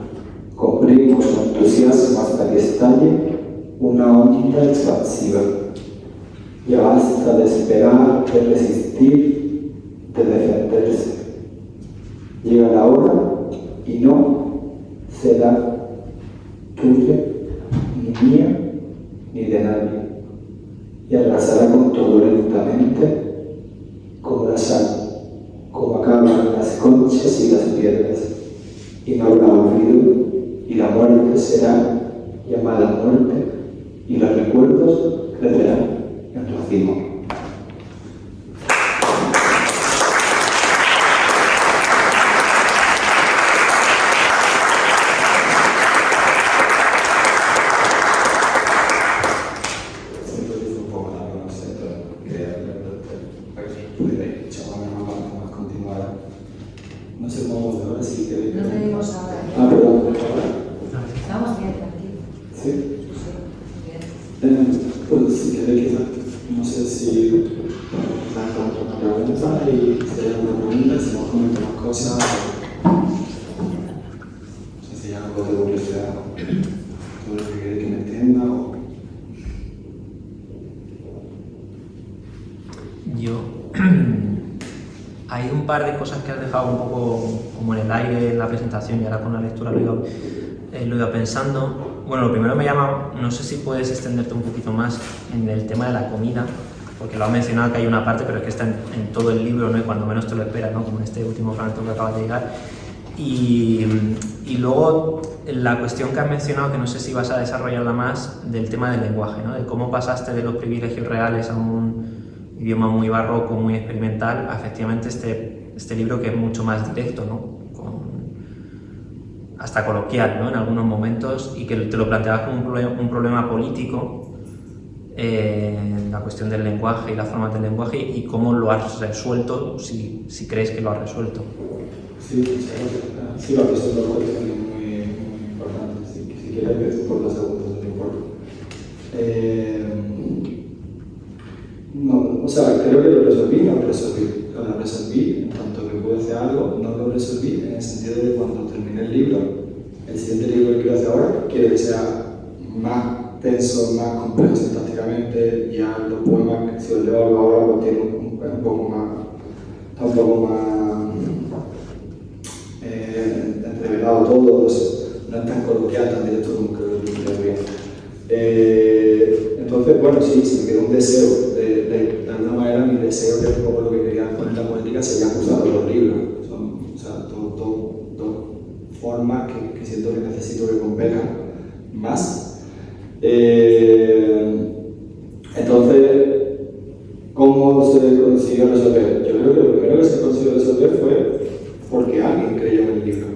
Comprimo su entusiasmo hasta que estalle una onda expansiva. Ya basta de esperar, de resistir, de defenderse. Llega la hora y no será tuya, ni mía, ni de nadie. Y arrasará con todo lentamente, como la sal, como acaban las conchas y las piedras, y no habrá olvido, y la muerte será llamada muerte, y los recuerdos crecerán en racimo. No sé cómo vamos ahora, si queréis. No tenemos ahora. Ah, perdón. Estamos bien, tranquilos. Sí. Sí, bien. Pues si queréis, quizás, no sé si lanzamos una pregunta y si hay alguna pregunta, si nos comentan más cosas, no sé si hay algo de publicidad, todo lo que queréis que me entienda o... Yo... Hay un par de cosas que has dejado un poco como en el aire en la presentación y ahora con la lectura lo he ido pensando. Bueno, lo primero me llama, no sé si puedes extenderte un poquito más en el tema de la comida, porque lo has mencionado que hay una parte, pero es que está en todo el libro, ¿no? Y cuando menos te lo esperas, ¿no? Como en este último fragmento que acabas de llegar. Y luego la cuestión que has mencionado, que no sé si vas a desarrollarla más, del tema del lenguaje, ¿no? De cómo pasaste de los privilegios reales a un idioma muy barroco, muy experimental, a efectivamente este libro que es mucho más directo, ¿no? Hasta coloquial, ¿no? En algunos momentos, y que te lo planteabas como un problema político, la cuestión del lenguaje y las formas del lenguaje, y cómo lo has resuelto, si crees que lo has resuelto. Sí, sí, lo que son dos cuestiones muy importantes. Si quieres, empiezo por 2 segundos, no te importa. No, o sea, creo que lo resolví, no lo resolví. Lo resolví, en tanto que pude hacer algo, no lo resolví en el sentido de cuando terminé el libro, el siguiente libro que quiero hacer ahora, quiero que sea más tenso, más complejo sintácticamente. Ya los poemas, si los leo ahora, pues tiene un poco más, está un poco más entreverado todo, no es tan coloquial, tan directo como creo que lo bien. Entonces, bueno, sí, si me queda un deseo, de alguna manera mi deseo, que es un poco lo que quería poner la política, sería cruzar los libros. Son, o sea, dos formas que siento que necesito que converjan más. Entonces, ¿cómo se consiguió resolver? Yo creo que lo primero que se consiguió resolver fue porque alguien creyó en el libro.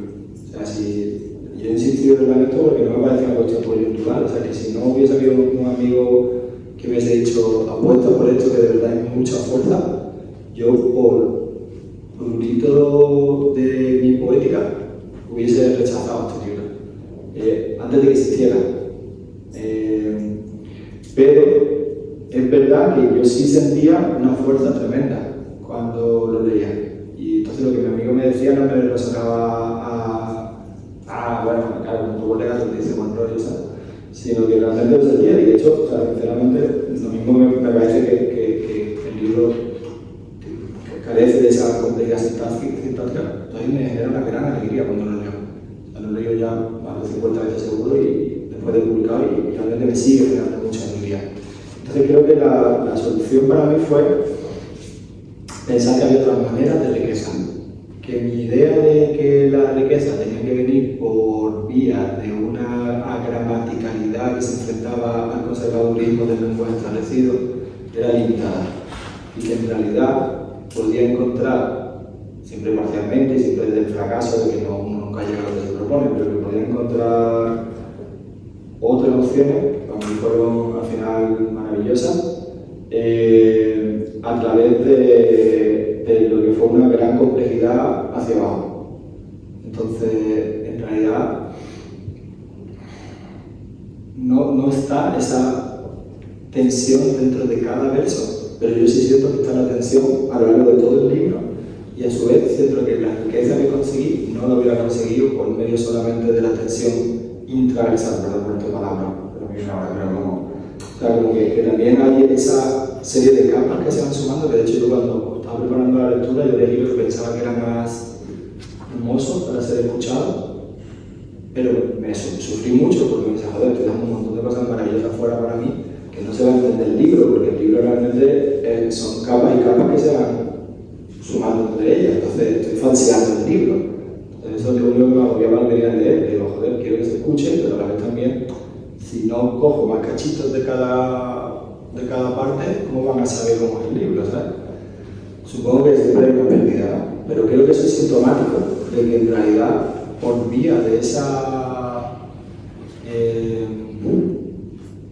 O sea, si yo he insistido en esto porque no me parece una cuestión coyuntural. O sea, que si no hubiese habido un amigo que me hubiese dicho apuesta por esto, que de verdad hay mucha fuerza, yo por prurito de mi poética hubiese rechazado este libro antes de que existiera. Pero es verdad que yo sí sentía una fuerza tremenda cuando lo leía. Y entonces lo que mi amigo me decía no me resonaba bueno, claro, como tu colega te dice buen rollo, ¿sabes? Sino que realmente lo sentía. Y de hecho, o sea, sinceramente, lo mismo me parece que el libro carece de esa complejidad sintáctica. Entonces me genera una gran alegría cuando lo leo. O sea, lo leo ya más de 50 veces seguro y después de publicado y realmente me sigue generando mucha alegría. Entonces creo que la solución para mí fue pensar que había otras maneras de riqueza. Que mi idea de que la riqueza tenía que venir por vía de una gramaticalidad que se enfrentaba al conservadurismo del lenguaje establecido era limitada. Y que en realidad podía encontrar, siempre parcialmente y siempre desde el fracaso de que uno nunca llega a lo que se propone, pero que podía encontrar otras opciones, que para mí fueron al final maravillosas, a través de lo que fue una gran complejidad hacia abajo. Entonces, en realidad, no está esa tensión dentro de cada verso, pero yo sí siento que está la tensión a lo largo de todo el libro, y a su vez siento que la riqueza que conseguí no lo hubiera conseguido por medio solamente de la tensión intraversal, perdón por esta palabra, como que también hay esa serie de capas que se van sumando, que de hecho yo cuando estaba preparando la lectura yo leí libros que pensaba que eran más hermosos para ser escuchados, pero me sufrí mucho porque me decía, joder, estoy dando un montón de cosas maravillosas fuera para mí que no se va a entender el libro, porque el libro realmente son capas y capas que se van sumando entre ellas, entonces estoy falseando el libro. Entonces eso es lo único que me agobiaba al venir a leer. Digo, joder, quiero que se escuche, pero a la vez también, si no cojo más cachitos de cada parte, ¿cómo van a saber cómo es el libro? ¿Sabes? Supongo que siempre hay una pérdida, ¿no? Pero creo que eso es sintomático de que en realidad, por vía de esa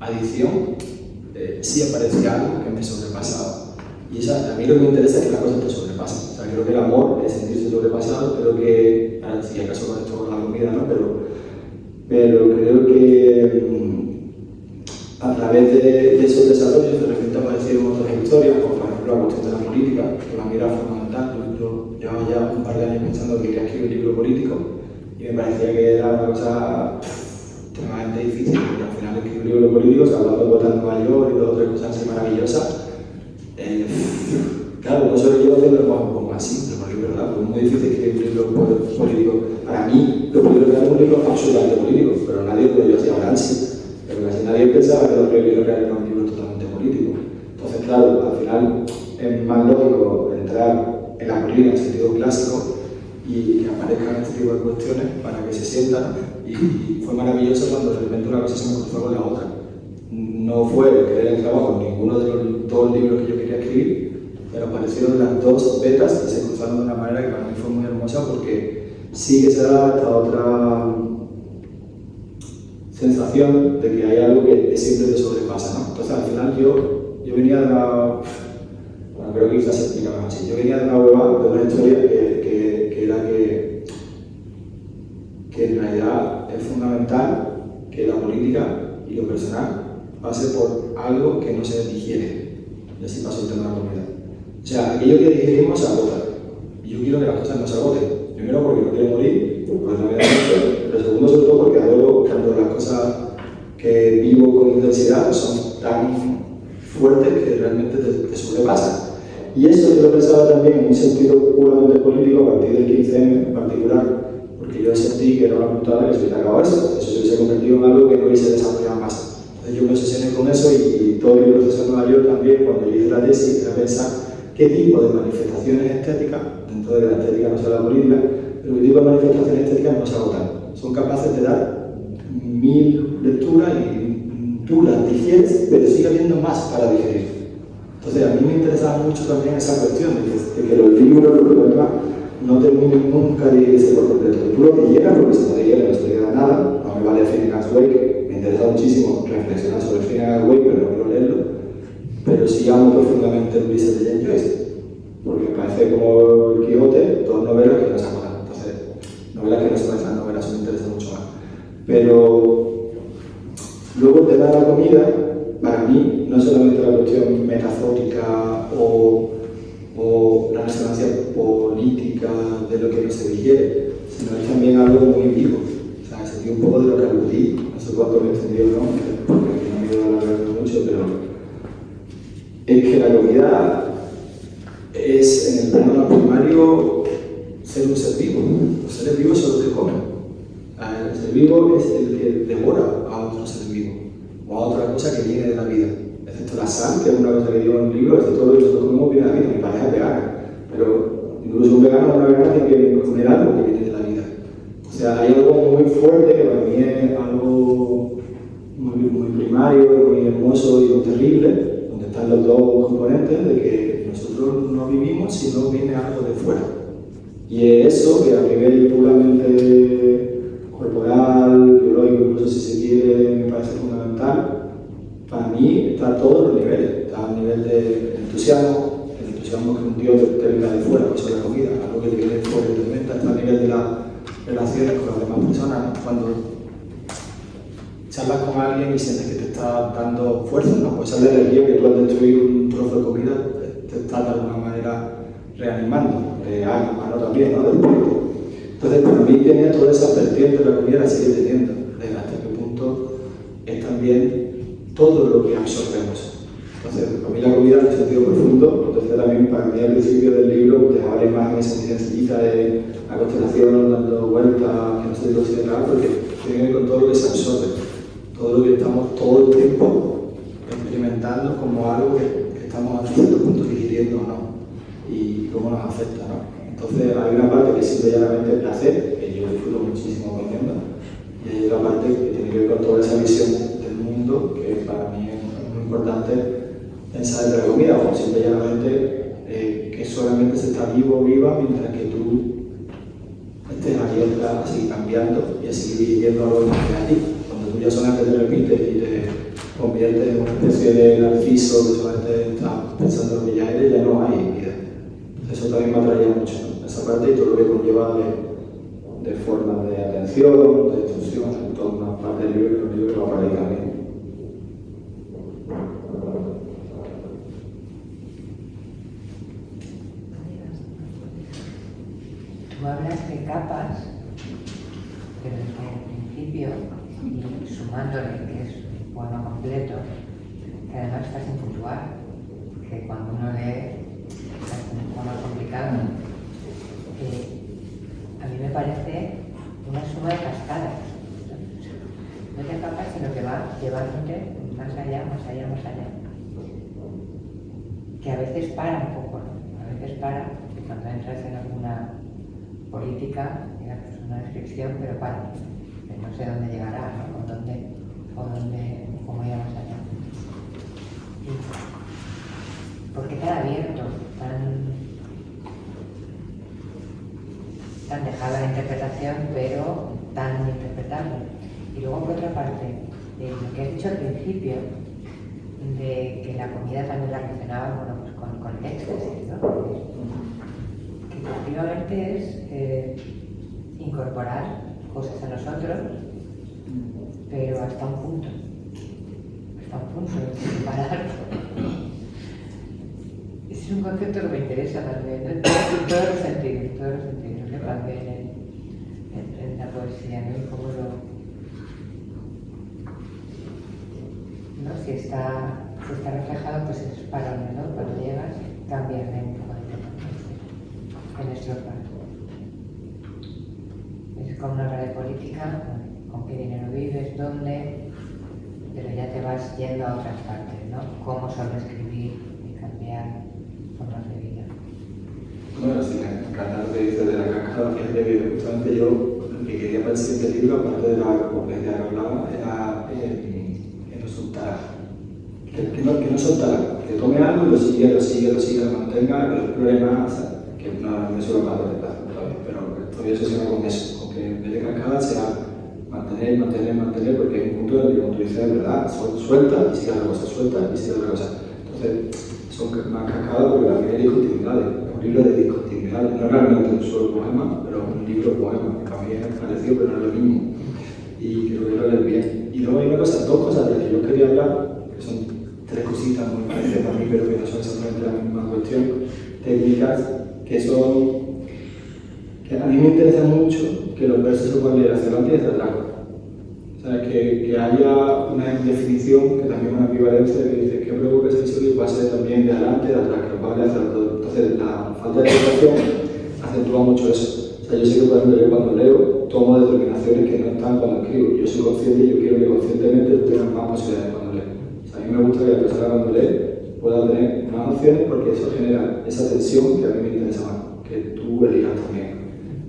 adicción, sí aparecía algo que me sobrepasaba. Y a mí lo que me interesa es que las cosas te sobrepasen. O sea, creo que el amor es sentirse sobrepasado, creo que, si acaso con esto con la comida, ¿no? Pero creo que a través de esos desarrollos, de repente aparecieron otras historias, como por ejemplo la cuestión de la política, que para mí era fundamental. Yo llevaba ya un par de años pensando que quería escribir un libro político y me parecía que era una cosa extremadamente difícil, porque al final escribir un libro político, se hablaba de votar en Nueva York y todas otras cosas así maravillosas. Claro, no solo yo haciendo un poco más simple, porque es verdad, porque es muy difícil escribir un libro político. Para mí, lo primero que era un libro absolutamente político, pero nadie, como yo hacía ahora sí. Pero casi nadie pensaba que los libros eran un libro totalmente político. Entonces, claro, al final es más lógico entrar en la política en sentido clásico y que aparezcan este tipo de cuestiones para que se sientan. Y fue maravilloso cuando de repente una cosa se me cruzó con la otra. No fue querer el trabajo en ninguno de los dos libros que yo quería escribir, pero aparecieron las dos betas y se cruzaron de una manera que para mí fue muy hermosa, porque sí que se da esta otra sensación de que hay algo que siempre te sobrepasa, ¿no? Entonces al final yo venía de una... Bueno, creo que quizás se explica más así. Yo venía de una hueva, de una historia que era que en realidad es fundamental que la política y lo personal pase por algo que no se digiere. Y así pasó el tema de la comida. O sea, aquello que digerimos se agota. Y yo quiero que las cosas no se agoten. Primero porque no quiero morir, porque no me da mucho, pero segundo sobre todo porque adoro cuando las cosas que vivo con intensidad son tan fuertes que realmente te sobrepasan. Y eso yo lo pensaba también en un sentido puramente político a partir del 15M en particular, porque yo sentí que era una puntada que se hubiese acabado eso se hubiese convertido en algo que no hubiese desarrollado más. Entonces yo me obsesioné con eso y todo mi proceso en Nueva York también, cuando yo hice la tesis, era pensar qué tipo de manifestaciones estéticas, dentro de la estética no sea la política, pero qué tipo de manifestaciones estéticas no se agotan. Son capaces de dar 1000 lecturas y tú las digieres, pero sigue habiendo más para digerir. Entonces a mí me interesaba mucho también esa cuestión de que los libros, los poemas, no terminen nunca de irse por completo. Tú lo digieras, porque si no digieras no te queda nada. No me vale Finnegan's Wake, me interesa muchísimo reflexionar sobre Finnegan's Wake, pero no quiero leerlo. Pero sí amo profundamente Ulises de James Joyce, porque me parece como El Quijote, dos novelas que no se agotan. Entonces, novelas que no se parecen novelas, eso me interesa mucho más. Pero luego el tema de la comida, para mí, no es solamente la cuestión metafórica o la resonancia política de lo que no se digiere, sino es también algo muy vivo. O sea, sentí un poco de lo que aludí, no sé cuánto me he entendido, ¿no? Porque aquí no me he ido a hablar mucho, pero es que la comida es, en el plano primario, ser un ser vivo. Los seres vivos son los que comen. El ser vivo es el que devora a otro ser vivo o a otra cosa que viene de la vida. Excepto la sal, que es una cosa que digo en el libro, excepto todo lo que nosotros comemos viene de la vida. Mi pareja es vegana, pero incluso un vegano o una vegana tiene que comer algo que viene de la vida. O sea, hay algo muy fuerte que para mí es algo muy primario, muy hermoso y muy terrible, donde están los dos componentes de que nosotros no vivimos si no viene algo de fuera. Y eso que a nivel puramente corporal, biológico, incluso si se quiere, me parece fundamental. Para mí está a todos los niveles. Está a nivel de entusiasmo, el entusiasmo que un Dios te venga de fuera, que es la comida, algo que te viene de fuera y te alimenta. Está a nivel de las relaciones con las demás personas, ¿no? Cuando charlas con alguien y sientes que te está dando fuerza, ¿no? Pues esa energía que tú al destruir un trozo de comida te está de alguna manera reanimando, alma, ¿no? También, ¿no? Del espíritu. Entonces, para mí tenía toda esa vertiente de la comida, la sigue teniendo, de hasta qué punto es también todo lo que absorbemos. Entonces, para mí la comida en un sentido profundo, entonces también para mí al principio del libro dejaba la imagen esa sencillita de la constelación dando vueltas, que no se distorsiona, porque tiene que ver con todo lo que se absorbe, todo lo que estamos todo el tiempo experimentando como algo que estamos hasta cierto punto digiriendo o no. Y cómo nos afecta, ¿no? Entonces hay una parte que es simplemente placer, que yo disfruto muchísimo comiendo, y hay otra parte que tiene que ver con toda esa visión del mundo, que para mí es muy importante pensar en la comida, o simplemente que solamente se está vivo o viva mientras que tú estés abierta a seguir cambiando y a seguir viviendo algo que a ti. Cuando tú ya solamente te repites y te conviertes en una especie de narciso que solamente estás pensando en lo que ya eres, ya no hay vida. Eso también me atraía mucho, ¿no? Esa parte y todo lo que conlleva de formas de atención, de instrucción, en toda una parte del libro que va para ahí también. Tú hablas de capas, pero desde el principio, y sumándole que es bueno completo, que además está sin puntuar, que cuando uno lee es un poco más complicado. A mí me parece una suma de cascadas. No es de capas, sino que va llevándote más allá, más allá, más allá. Que a veces para un poco, ¿no? A veces para, cuando entras en alguna política, digamos, una descripción, pero para, no sé dónde llegará, ¿no? Cómo irá más allá. ¿Por qué tan abierto, tan dejado a la interpretación, pero tan interpretable? Y luego, por otra parte, lo que has dicho al principio, de que la comida también la relacionaba, bueno, pues con el éxtasis, ¿no? Que efectivamente es incorporar cosas a nosotros, pero hasta un punto, sin parar. Ese es un concepto que me interesa también, ¿no? En todos los sentidos, que también en la poesía, ¿no? Y cómo ¿no? Si está reflejado, pues esos parones, ¿no? Cuando llegas, cambias de un poco de tema, en estrofa. Es como una obra de política, con qué dinero vives, dónde, pero ya te vas yendo a otras partes, ¿no? Cómo sobreescribir y cambiar formas de vida. Bueno, sí, me encanta lo que dices de la cascada. Fíjate que justamente yo lo que quería para el siguiente libro, aparte de la complejidad que hablaba, era que no soltara. Que no soltara, que tome algo y lo siga, lo mantenga, que lo explore más, o sea, que no me suelo más de plazo todavía, pero todavía obsesiona con eso, con que en vez de cascada sea mantener, porque hay un punto en el que, como tú dices, de verdad, suelta y sigue otra cosa, suelta y sigue otra cosa. Entonces, son más cascadas porque también hay discontinuidades, es un libro de discontinuidades, no realmente un solo poema, pero un libro poema, que para mí es parecido, pero no es lo mismo, y creo que lo lees bien. Y luego hay dos cosas de las que yo quería hablar, que son tres cositas muy parecidas para mí, pero que no son exactamente la misma cuestión, técnicas, que a mí me interesa mucho que los versos se puedan leer hacia adelante y hacia atrás. O sea, que haya una definición, que también es una ambivalencia, que dice que provoca ese sonido puede ser también de adelante, de atrás, que lo pueda leer hacia adelante. Entonces, la falta de educación acentúa mucho eso. O sea, yo sé que, por ejemplo, yo cuando leo, tomo determinaciones que no están cuando escribo. Yo soy consciente y yo quiero que conscientemente tú tengas más posibilidades cuando lees. O sea, a mí me gusta que la persona cuando lee pueda tener más opciones porque eso genera esa tensión que a mí me interesa más, que tú elijas también.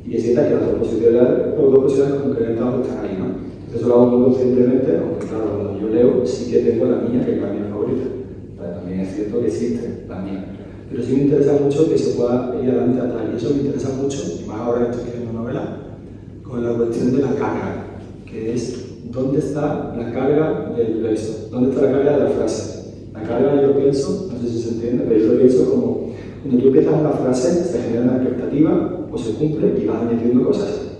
Y que sientas que las dos posibilidades concretas están ahí, ¿no? Eso lo hago muy conscientemente, aunque claro, cuando yo leo sí que tengo la mía, que es la mía favorita. Pero también es cierto que existe la mía. Pero sí me interesa mucho que se pueda ir adelante atrás. Y eso me interesa mucho, y más ahora que estoy escribiendo novela, con la cuestión de la carga, que es dónde está la carga del verso, dónde está la carga de la frase. La carga yo pienso, no sé si se entiende, pero yo lo pienso como cuando tú empiezas una frase, se genera una expectativa, o se cumple y vas añadiendo cosas.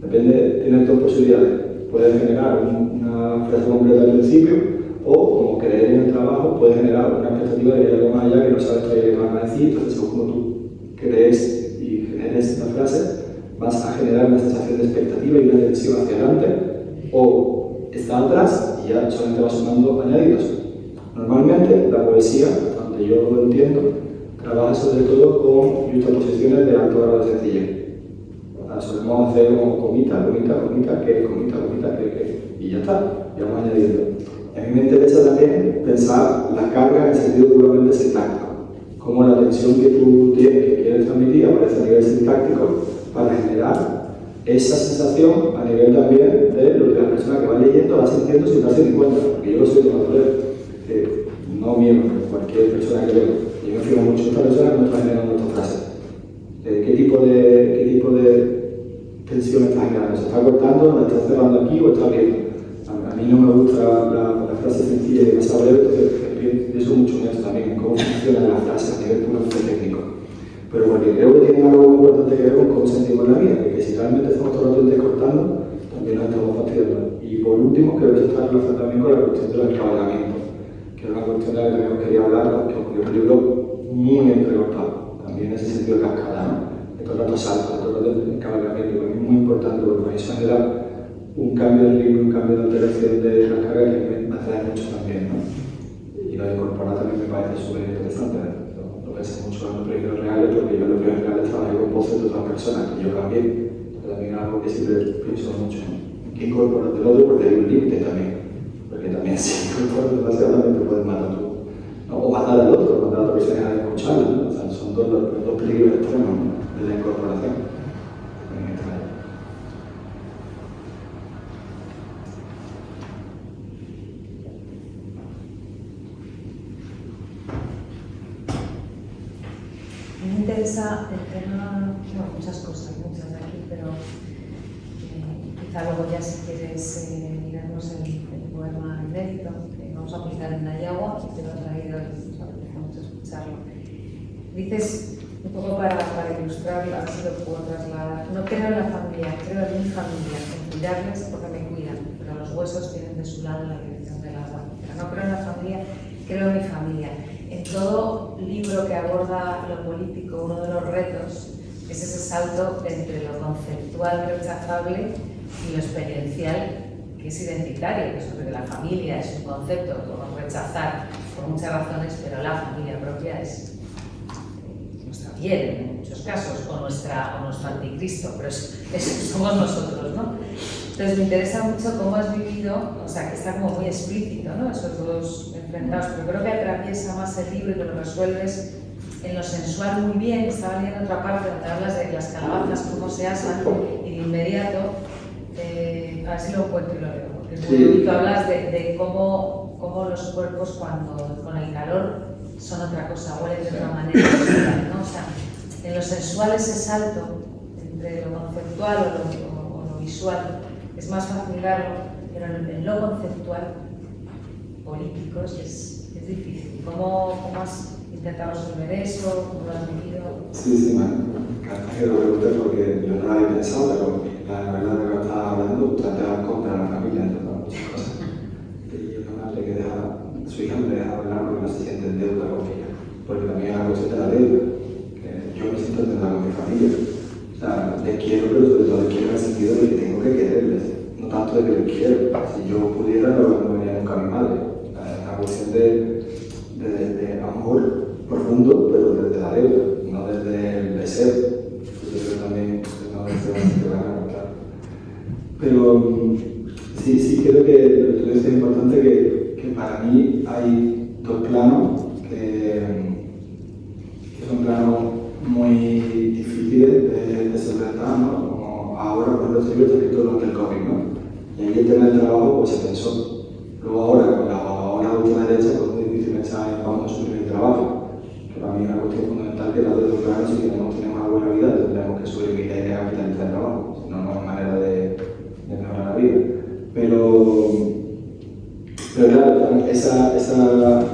Depende, tienes dos posibilidades. Puedes generar una frase completa al principio, o como creer en el trabajo, puedes generar una expectativa de algo más allá que no sabes qué van a decir. Entonces, según como tú crees y generes la frase, vas a generar una sensación de expectativa y una tensión hacia adelante, o está atrás y ya solamente vas sumando añadidos. Normalmente, la poesía, donde yo lo entiendo, trabaja sobre todo con juxtaposiciones de alto grado de sencillez. Solemos hacer como comita, que, y ya está, ya vamos añadiendo. A mí me interesa también pensar la carga en sentido puramente sintáctico, cómo la tensión que tú tienes, que quieres transmitir, aparece a nivel sintáctico para generar esa sensación a nivel también de lo que la persona que va leyendo va sintiendo sin darse ni cuenta. Porque yo lo soy de madurez, no mío, cualquier persona que leo. Yo me fijo mucho en esta persona que no está generando esta frase. ¿Qué tipo de tensión está generando? ¿Se está cortando? ¿La está cerrando aquí o está abriendo? A mí no me gusta la frase sencilla y demasiado breve, entonces pienso mucho en eso también, en cómo funcionan las frases a nivel puramente técnico. Pero porque creo que tiene algo muy importante que ver con cómo sentimos la vida, que si realmente estamos todo el rato intercortando, también nos estamos fastidiando. Y por último, creo que eso está relacionado también con la cuestión del encabalgamiento, que es una cuestión de la que también quería hablar, que ocurrió un libro muy entrecortado, también en ese sentido de cascada, ¿no? De todo el rato salto, de todo el rato encabalgamiento, que es muy importante porque eso genera un cambio de ritmo, un cambio de alteración de la carga que me atrae mucho también, ¿no? Y lo de incorporar también me parece súper interesante, ¿no? Lo pensé mucho en los proyectos reales, porque yo en los proyectos reales trabajé con voces de otras personas, que yo también, pero también es algo que siempre pienso mucho, ¿no? Que incorporar del otro porque hay un límite también, porque también si incorporas demasiadamente te puedes matar tú, ¿no? O matar al otro, matar a otra persona a escucharla, ¿no? O sea, son dos peligros extremos, ¿no? De la incorporación. Me interesa el tema, bueno, muchas cosas, muchas de aquí, pero quizá luego ya si quieres mirarnos el poema inédito que vamos a aplicar en Nayagua, que te lo ha traído y nos apetece mucho escucharlo. Dices, un poco para ilustrarlo, ha sido puedo trasladar, no creo en la familia, creo en mi familia, en cuidarles porque me cuidan, pero los huesos tienen de su lado la dirección del agua. Pero no creo en la familia, creo en mi familia. En todo libro que aborda lo político, uno de los retos es ese salto entre lo conceptual rechazable y lo experiencial que es identitario, que es sobre la familia es un concepto que podemos rechazar por muchas razones, pero la familia propia es nuestra piel en muchos casos, o nuestro anticristo, pero somos nosotros, ¿no? Entonces me interesa mucho cómo has vivido, o sea, que está como muy explícito, ¿no? Esos dos enfrentados, pero creo que atraviesa más el libro y que lo resuelves en lo sensual muy bien. Estaba leyendo otra parte donde hablas de las calabazas, cómo se asan, y de inmediato, a ver si lo encuentro y lo leo, porque es muy bonito, hablas de cómo los cuerpos cuando con el calor son otra cosa, huelen de otra manera, ¿no? O sea, en lo sensual ese salto entre lo conceptual o lo visual es más fácil darlo, pero en lo conceptual político es difícil. ¿Cómo has intentado resolver eso? ¿Cómo lo has vivido? Sí, me encanta que lo preguntes porque yo no lo había pensado, pero la verdad de lo que estaba hablando, tratar contra la familia, entre muchas cosas. Y una madre que su hija me deja hablar porque no se siente en deuda con ella, porque también es algo que se da deuda, que yo me siento en deuda con mi familia. O sea, les quiero, pero sobre todo les quiero en el sentido de que tengo que quererles, no tanto de que les quiero. Si yo pudiera, no venía nunca a mi madre. Una cuestión de amor profundo, pero desde la deuda, no desde el deseo. Yo creo que también no deseo que van a contar. Pero sí creo que es importante que para mí hay dos planos que son planos muy difíciles de solventar, ¿no? Como ahora, por ejemplo, estoy escrito durante el COVID, ¿no? Y ahí el tema del trabajo pues se pensó. Luego ahora, con la última derecha, pues es muy difícil pensar en vamos a subir el trabajo. Que para mí es una cuestión fundamental que las de los planos, si tenemos una buena vida, tendremos que subir y hay que capitalizar el trabajo. Si no, no hay manera de mejorar la vida. Pero claro, esa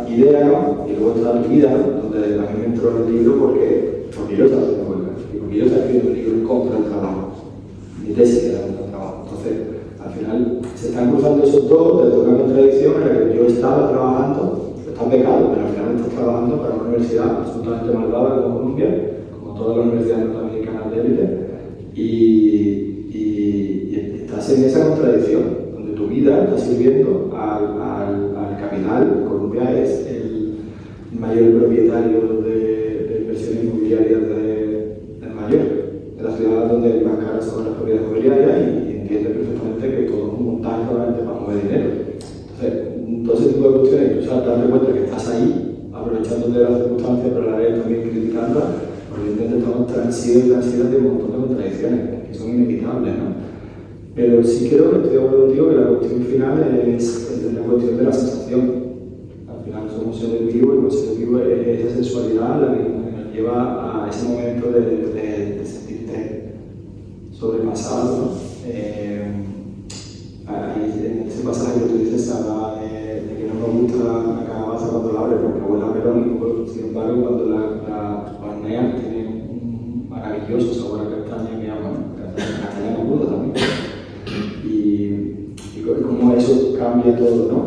idea, ¿no? Y luego toda mi vida, ¿no? Donde a mí me entró en el libro porque yo estaba haciendo huelga y porque yo estaba escribiendo un libro en contra del trabajo. Mi tesis era contra el trabajo. Entonces, al final, se están cruzando esos dos de una contradicción en la que yo estaba trabajando, está becado, pero al final estás trabajando para una universidad absolutamente malvada como Columbia, como todas las universidades norteamericanas de élite, y estás en esa contradicción, donde tu vida está sirviendo al capital. Columbia es el mayor propietario de inversiones inmobiliarias del mayor, de la ciudad donde más caras son las propiedades inmobiliarias, y entiende perfectamente que todo es un montaje solamente para mover dinero. Entonces, todo ese tipo de cuestiones, tú sabes, darte cuenta que estás ahí, aprovechándote de las circunstancias circunstancias, pero a la vez también criticándolas, porque evidentemente estamos transidas de un montón de contradicciones que son inevitables, ¿no? Pero sí creo que estoy de acuerdo contigo que la cuestión final es la cuestión de la sensación. Al final somos seres vivos y los seres vivos es esa sensualidad la que nos lleva a ese momento de sentirte sobrepasado, ¿no? En ese pasaje que tú dices habla de que no me gusta la calabaza cuando la abre porque huele a melón, y sin embargo cuando la horneas tiene un maravilloso sabor a castaña que llaman castaña no cruda también. Y cómo eso cambia todo, ¿no?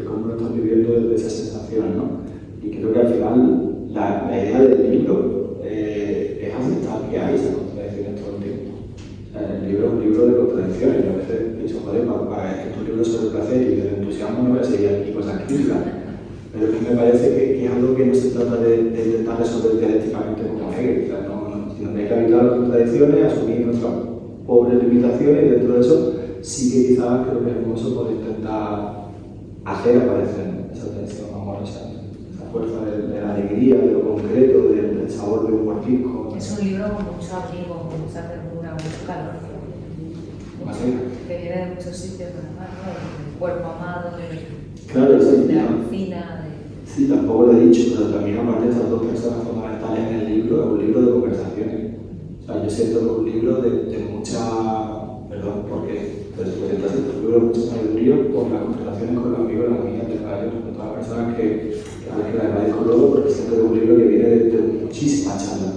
Cómo lo estás viviendo desde esa sensación, ¿no? Y creo que al final la idea del libro es aceptar que hay esas contradicciones todo el tiempo. El libro es un libro de contradicciones. Yo a veces he dicho, joder, para escribir un libro sobre el placer y del entusiasmo no voy a seguir aquí cosas críticas. Pero es que me parece que es algo que no se trata de intentar resolver dialécticamente como Hegel, sino que hay que evitar las contradicciones, asumir nuestras pobres limitaciones y dentro de eso sí que quizás creo que es hermoso poder intentar hacer aparecer esa tensión amorosa, esa fuerza de la alegría, de lo concreto, del sabor de un buen disco. Es un libro con mucho abrigo, con mucha ternura, mucho calor. Que viene de muchos sitios, además, ¿no? Del cuerpo amado, claro, sí, de la cocina. Sí, tampoco lo he dicho, pero también aparte de estas dos personas fundamentales en el libro, es un libro de conversaciones. O sea, yo siento que es un libro de mucha, perdón, porque pero es un libro de mucha sabiduría por las conversaciones con los amigos y las amigas de Nueva York, con todas las personas que a las que le agradezco luego, porque siento que es un libro que viene de muchísima charla.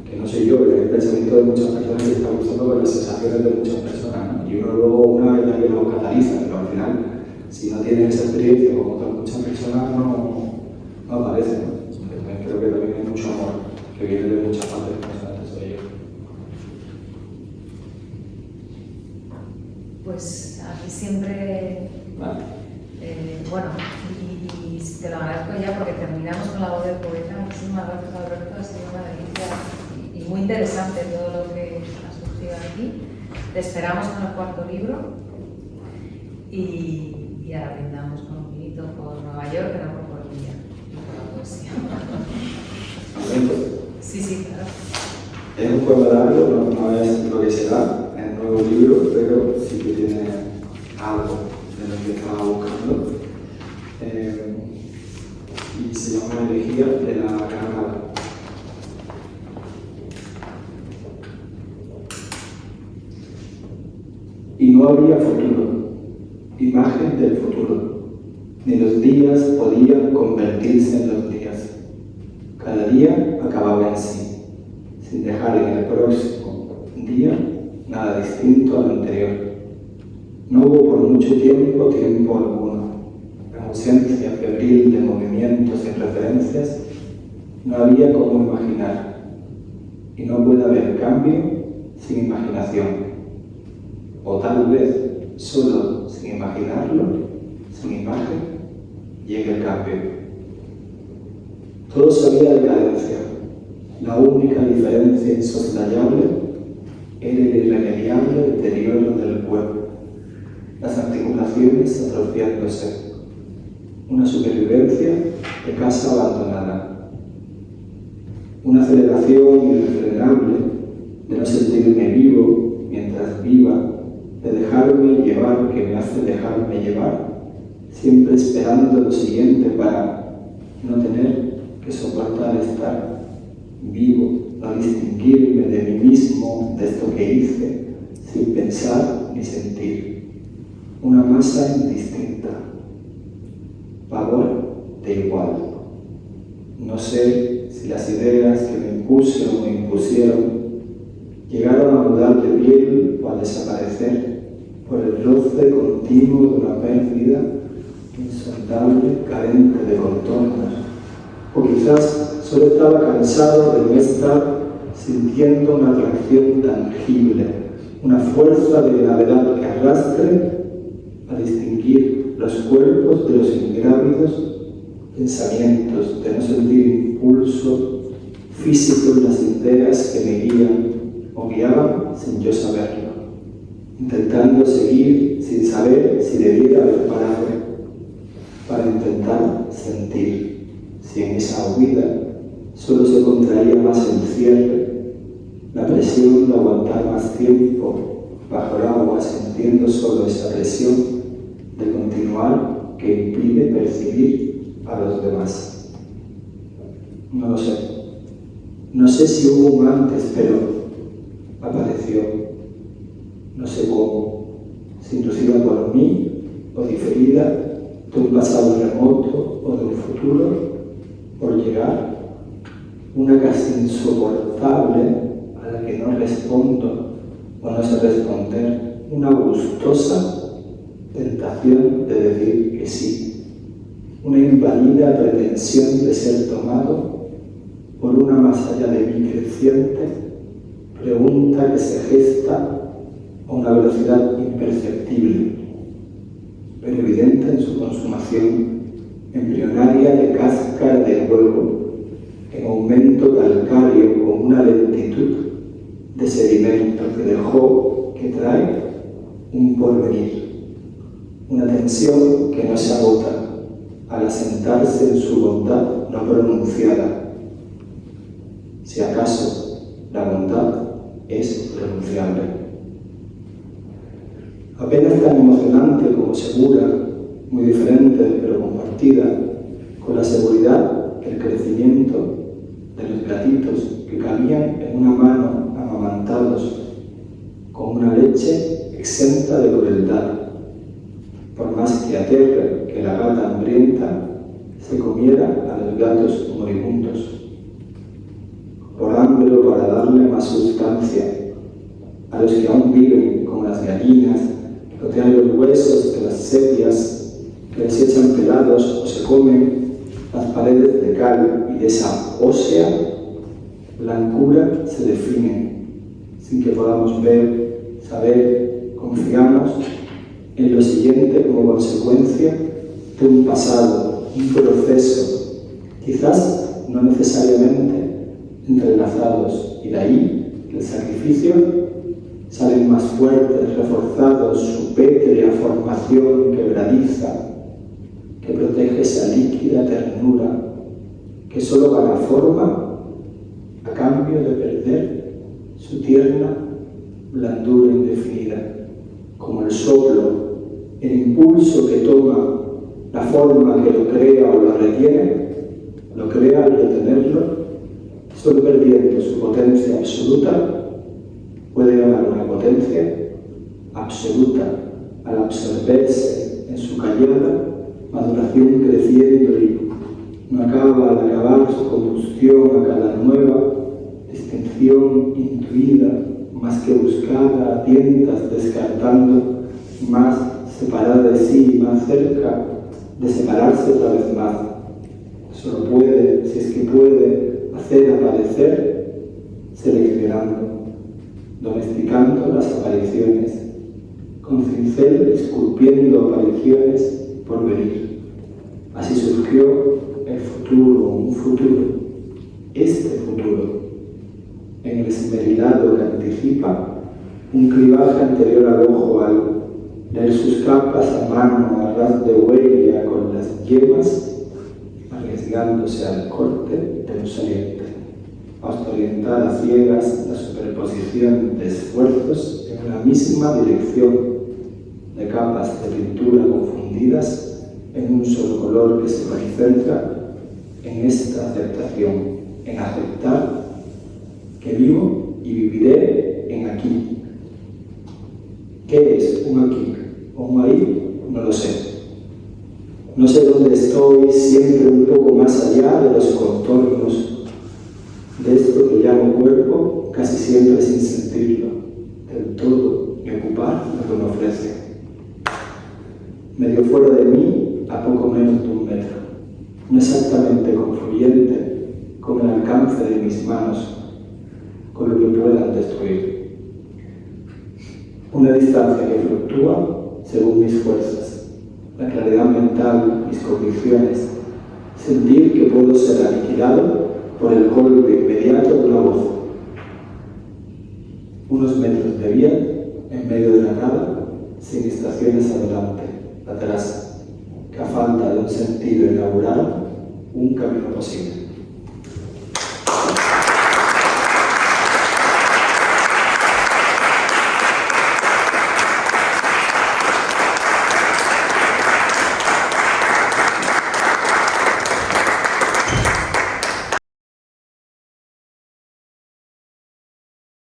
Que no sé yo, pero es el pensamiento de muchas personas que está usando con las sensaciones de muchas personas, ¿no? Y uno luego una es la que lo cataliza, pero al final, si no tienen esa experiencia como otras muchas personas, no aparece, ¿no? Creo que también hay mucho amor que viene de muchas partes que no solamente soy yo. Pues a mí siempre, Vale. bueno, y te lo agradezco ya porque terminamos con la voz del poeta. Muchísimas gracias, Alberto, ha sido una delicia y muy interesante todo lo que ha surgido aquí. Te esperamos con el cuarto libro y ahora brindamos con un vinito por Nueva York, que no por Colombia. Sí, claro. Es un poema largo, no es lo que será en el nuevo libro, pero sí que tiene algo de lo que estaba buscando. Y se llama Elegía de la Granada. Y no había futuro, imagen del futuro, ni los días podían convertirse en los días. Cada día acababa en sí, sin dejar en el próximo día nada distinto al anterior. No hubo por mucho tiempo alguno. En ausencia febril de movimientos y referencias, no había cómo imaginar. Y no puede haber cambio sin imaginación. O tal vez, solo sin imaginarlo, sin imagen, llega el cambio. Todo sabía decadencia. La única diferencia insoslayable era el irremediable deterioro del cuerpo, las articulaciones atrofiándose, una supervivencia de casa abandonada, una aceleración irrefrenable de no sentirme vivo mientras viva, de dejarme llevar que me hace dejarme llevar, siempre esperando lo siguiente para no tener que soportar estar vivo, no distinguirme de mí mismo, de esto que hice, sin pensar ni sentir. Una masa indistinta, pavor de igual. No sé si las ideas que me impuse o me impusieron llegaron a mudar de piel o a desaparecer por el roce continuo de una pérdida insondable, carente de contornos. O quizás solo estaba cansado de no estar sintiendo una atracción tangible, una fuerza de gravedad que arrastre a distinguir los cuerpos de los ingrávidos pensamientos, de no sentir impulso físico en las ideas que me guían o guiaban sin yo saberlo, intentando seguir sin saber si debiera haber parado para intentar sentir si en esa huida solo se contraía más el cierre, la presión de aguantar más tiempo bajo el agua, sintiendo solo esa presión de continuar que impide percibir a los demás. No lo sé. No sé si hubo un antes, pero apareció. No sé cómo, si inducida por mí o diferida de un pasado remoto o de un futuro, por llegar, una casi insoportable a la que no respondo o no sé responder, una gustosa tentación de decir que sí, una inválida pretensión de ser tomado por una más allá de mí creciente pregunta que se gesta a una velocidad imperceptible, pero evidente en su consumación embrionaria de cáscara de huevo, en aumento calcáreo con una lentitud de sedimento que dejó, que trae un porvenir, una tensión que no se agota al asentarse en su bondad no pronunciada. Si acaso la bondad es pronunciable. Apenas tan emocionante como segura, muy diferente pero compartida, con la seguridad que el crecimiento de los gatitos que cabían en una mano amamantados con una leche exenta de crueldad, por más que aterre que la gata hambrienta se comiera a los gatos moribundos, por hambre o para darle más sustancia a los que aún viven como las gallinas, que rodean los huesos de las sepias, que les echan pelados o se comen las paredes de cal y de esa ósea blancura se definen, sin que podamos ver, saber, confiamos en lo siguiente como consecuencia de un pasado, un proceso, quizás no necesariamente entrelazados, y de ahí el sacrificio salen más fuertes, reforzados, su pétrea formación quebradiza que protege esa líquida ternura que solo gana forma a cambio de perder su tierna blandura indefinida, como el soplo, el impulso que toma la forma que lo crea o lo retiene, lo crea al retenerlo, solo perdiendo su potencia absoluta, puede ganar una potencia absoluta al absorberse en su callada maduración creciendo y no acaba al acabar su combustión a cada nueva distinción intuida, más que buscada a tientas, descartando más separada de sí y más cerca de separarse otra vez más. Solo puede, si es que puede, hacer aparecer seleccionando, domesticando las apariciones, con cincel esculpiendo apariciones por venir. Así surgió el futuro, un futuro, este futuro, en el esmerilado que anticipa un clivaje anterior al ojo al leer sus capas a mano, a ras de huella con las yemas, arriesgándose al corte de un saliente, hasta orientar a ciegas la superposición de esfuerzos en una misma dirección, de capas de pintura confundidas en un solo color que se concentra en esta aceptación, en aceptar que vivo y viviré en aquí. ¿Qué es un aquí o un ahí? No lo sé. No sé dónde estoy, siempre un poco más allá de los contornos de esto que llamo cuerpo, casi siempre sin sentirlo del todo ni ocupar lo que me ofrece. Medio fuera de mí, a poco menos de un metro, no exactamente confluyente con el alcance de mis manos, con lo que puedan destruir. Una distancia que fluctúa según mis fuerzas, la claridad mental, mis convicciones, sentir que puedo ser aniquilado por el golpe inmediato de una voz. Unos metros de vía en medio de la nada, sin estaciones adelante, atrás, que a falta de un sentido inaugurado, un camino posible.